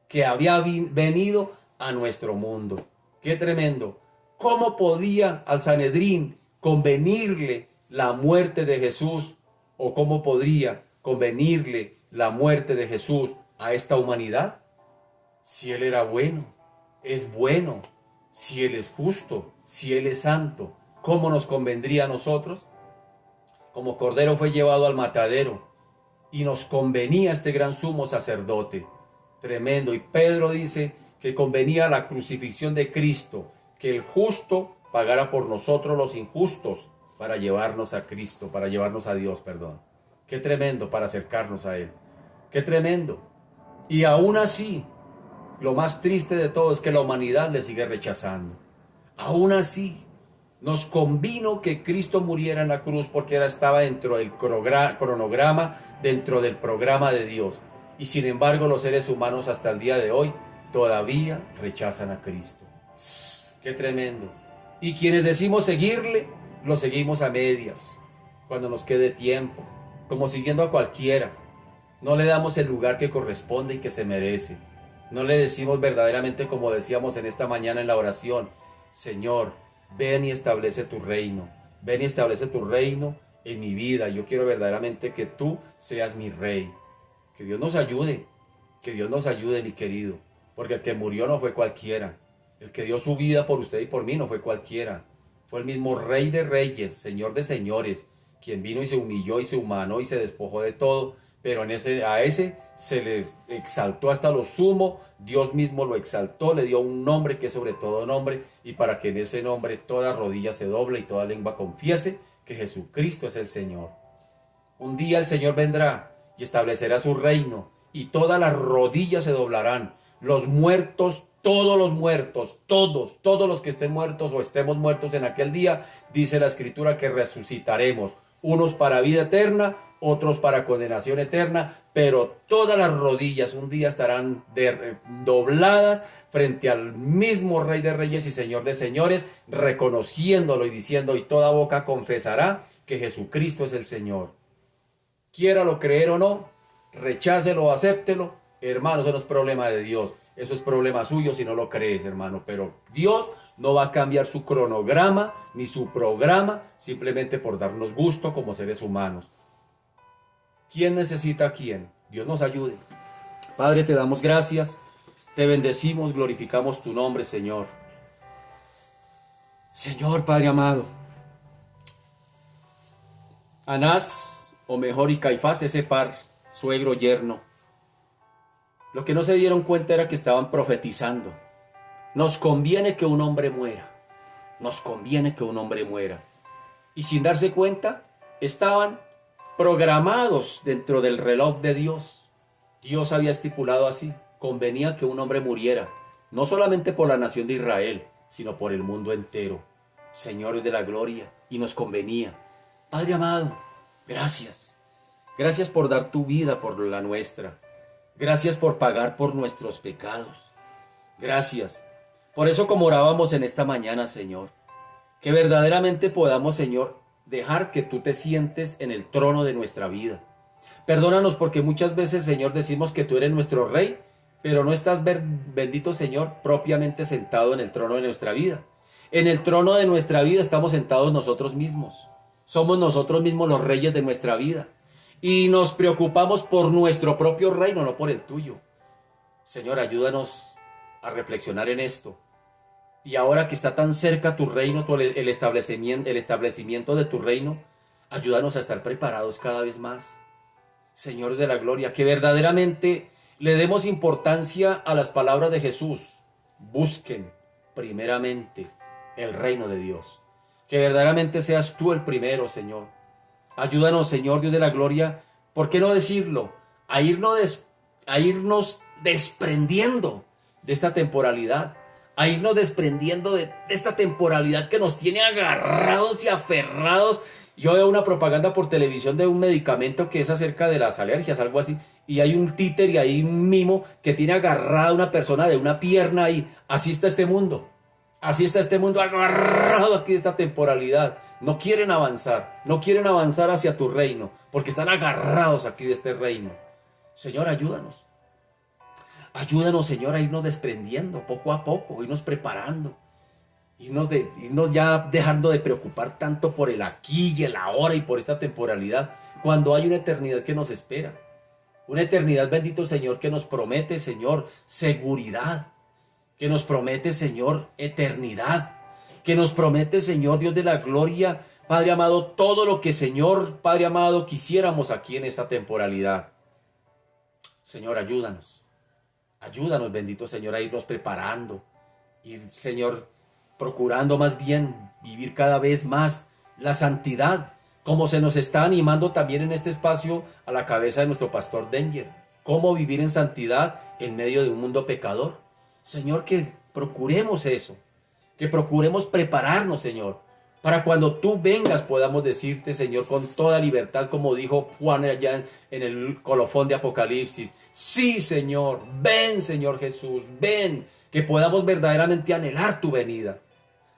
que había venido a nuestro mundo. ¡Qué tremendo! ¿Cómo podía al Sanedrín convenirle la muerte de Jesús? ¿O cómo podría convenirle la muerte de Jesús a esta humanidad? Si Él era bueno, es bueno. Si Él es justo, si Él es santo, ¿cómo nos convendría a nosotros? Como cordero fue llevado al matadero y nos convenía este gran sumo sacerdote. Tremendo. Y Pedro dice que convenía la crucifixión de Cristo, que el justo pagara por nosotros los injustos para llevarnos a Cristo, para llevarnos a Dios, perdón. Qué tremendo para acercarnos a Él. Qué tremendo. Y aún así, lo más triste de todo es que la humanidad le sigue rechazando. Aún así, nos convino que Cristo muriera en la cruz porque estaba dentro del cronograma, dentro del programa de Dios. Y sin embargo, los seres humanos hasta el día de hoy todavía rechazan a Cristo. ¡Qué tremendo! Y quienes decimos seguirle, lo seguimos a medias, cuando nos quede tiempo, como siguiendo a cualquiera. No le damos el lugar que corresponde y que se merece. No le decimos verdaderamente, como decíamos en esta mañana en la oración: Señor, ven y establece tu reino. Ven y establece tu reino en mi vida. Yo quiero verdaderamente que tú seas mi rey. Que Dios nos ayude. Que Dios nos ayude, mi querido. Porque el que murió no fue cualquiera. El que dio su vida por usted y por mí no fue cualquiera. Fue el mismo Rey de Reyes, Señor de Señores, quien vino y se humilló y se humanó y se despojó de todo. Pero a ese se les exaltó hasta lo sumo. Dios mismo lo exaltó, le dio un nombre que es sobre todo nombre, y para que en ese nombre toda rodilla se doble y toda lengua confiese que Jesucristo es el Señor. Un día el Señor vendrá y establecerá su reino, y todas las rodillas se doblarán. Los muertos, todos los muertos, todos los que estén muertos o estemos muertos en aquel día, dice la Escritura que resucitaremos, unos para vida eterna, otros para condenación eterna, pero todas las rodillas un día estarán dobladas frente al mismo Rey de Reyes y Señor de Señores, reconociéndolo y diciendo, y toda boca confesará que Jesucristo es el Señor. Quiéralo creer o no, rechácelo o acéptelo, hermano, eso no es problema de Dios, eso es problema suyo si no lo crees, hermano, pero Dios no va a cambiar su cronograma ni su programa simplemente por darnos gusto como seres humanos. ¿Quién necesita a quién? Dios nos ayude. Padre, te damos gracias, te bendecimos, glorificamos tu nombre, Señor. Señor, Padre amado, Anás, o mejor, y Caifás, ese par, suegro, yerno, lo que no se dieron cuenta era que estaban profetizando. Nos conviene que un hombre muera. Nos conviene que un hombre muera. Y sin darse cuenta, estaban programados dentro del reloj de Dios. Dios había estipulado así: convenía que un hombre muriera, no solamente por la nación de Israel, sino por el mundo entero. Señor de la gloria, y nos convenía. Padre amado, gracias. Gracias por dar tu vida por la nuestra. Gracias por pagar por nuestros pecados. Gracias. Por eso, como orábamos en esta mañana, Señor, que verdaderamente podamos, Señor, dejar que tú te sientes en el trono de nuestra vida. Perdónanos porque muchas veces, Señor, decimos que tú eres nuestro Rey, pero no estás, bendito Señor, propiamente sentado en el trono de nuestra vida. En el trono de nuestra vida estamos sentados nosotros mismos. Somos nosotros mismos los reyes de nuestra vida. Y nos preocupamos por nuestro propio reino, no por el tuyo. Señor, ayúdanos a reflexionar en esto. Y ahora que está tan cerca tu reino, el establecimiento de tu reino, ayúdanos a estar preparados cada vez más. Señor de la gloria, que verdaderamente le demos importancia a las palabras de Jesús. Busquen primeramente el reino de Dios. Que verdaderamente seas tú el primero, Señor. Ayúdanos, Señor Dios de la gloria, ¿por qué no decirlo? A irnos desprendiendo de esta temporalidad, a irnos desprendiendo de esta temporalidad que nos tiene agarrados y aferrados. Yo veo una propaganda por televisión de un medicamento que es acerca de las alergias, algo así, y hay un títer y hay un mimo que tiene agarrada a una persona de una pierna y así está este mundo. Así está este mundo agarrado aquí de esta temporalidad. No quieren avanzar hacia tu reino, porque están agarrados aquí de este reino. Señor, ayúdanos. Ayúdanos, Señor, a irnos desprendiendo poco a poco, irnos preparando. Irnos ya dejando de preocupar tanto por el aquí y el ahora y por esta temporalidad, cuando hay una eternidad que nos espera. Una eternidad, bendito Señor, que nos promete, Señor, seguridad. Que nos promete, Señor, eternidad. Que nos promete, Señor, Dios de la gloria, Padre amado, todo lo que, Señor, Padre amado, quisiéramos aquí en esta temporalidad. Señor, ayúdanos. Ayúdanos, bendito Señor, a irnos preparando. Y, Señor, procurando más bien vivir cada vez más la santidad, como se nos está animando también en este espacio a la cabeza de nuestro pastor Danger. Cómo vivir en santidad en medio de un mundo pecador. Señor, que procuremos eso, que procuremos prepararnos, Señor, para cuando tú vengas podamos decirte, Señor, con toda libertad, como dijo Juan allá en el colofón de Apocalipsis: sí, Señor, ven, Señor Jesús, ven, que podamos verdaderamente anhelar tu venida,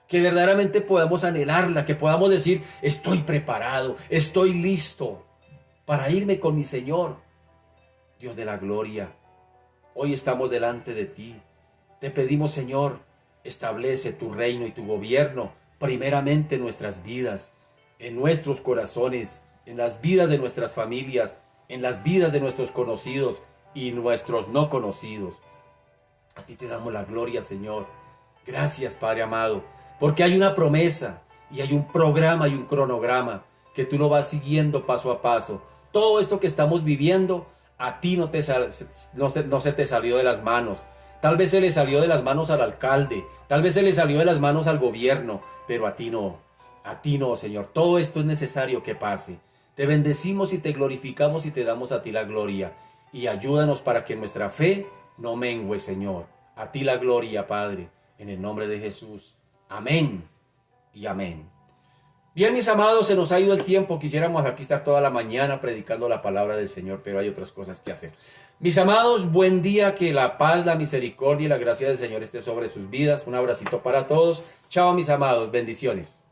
que verdaderamente podamos anhelarla, que podamos decir: estoy preparado, estoy listo para irme con mi Señor. Dios de la gloria, hoy estamos delante de ti. Te pedimos, Señor, establece tu reino y tu gobierno primeramente en nuestras vidas, en nuestros corazones, en las vidas de nuestras familias, en las vidas de nuestros conocidos y nuestros no conocidos. A ti te damos la gloria, Señor. Gracias, Padre amado, porque hay una promesa y hay un programa y un cronograma que tú lo vas siguiendo paso a paso. Todo esto que estamos viviendo, a ti no se te salió de las manos. Tal vez se le salió de las manos al alcalde, tal vez se le salió de las manos al gobierno, pero a ti no, Señor. Todo esto es necesario que pase. Te bendecimos y te glorificamos y te damos a ti la gloria. Y ayúdanos para que nuestra fe no mengue, Señor. A ti la gloria, Padre, en el nombre de Jesús. Amén y amén. Bien, mis amados, se nos ha ido el tiempo. Quisiéramos aquí estar toda la mañana predicando la palabra del Señor, pero hay otras cosas que hacer. Mis amados, buen día, que la paz, la misericordia y la gracia del Señor esté sobre sus vidas. Un abracito para todos. Chao, mis amados, bendiciones.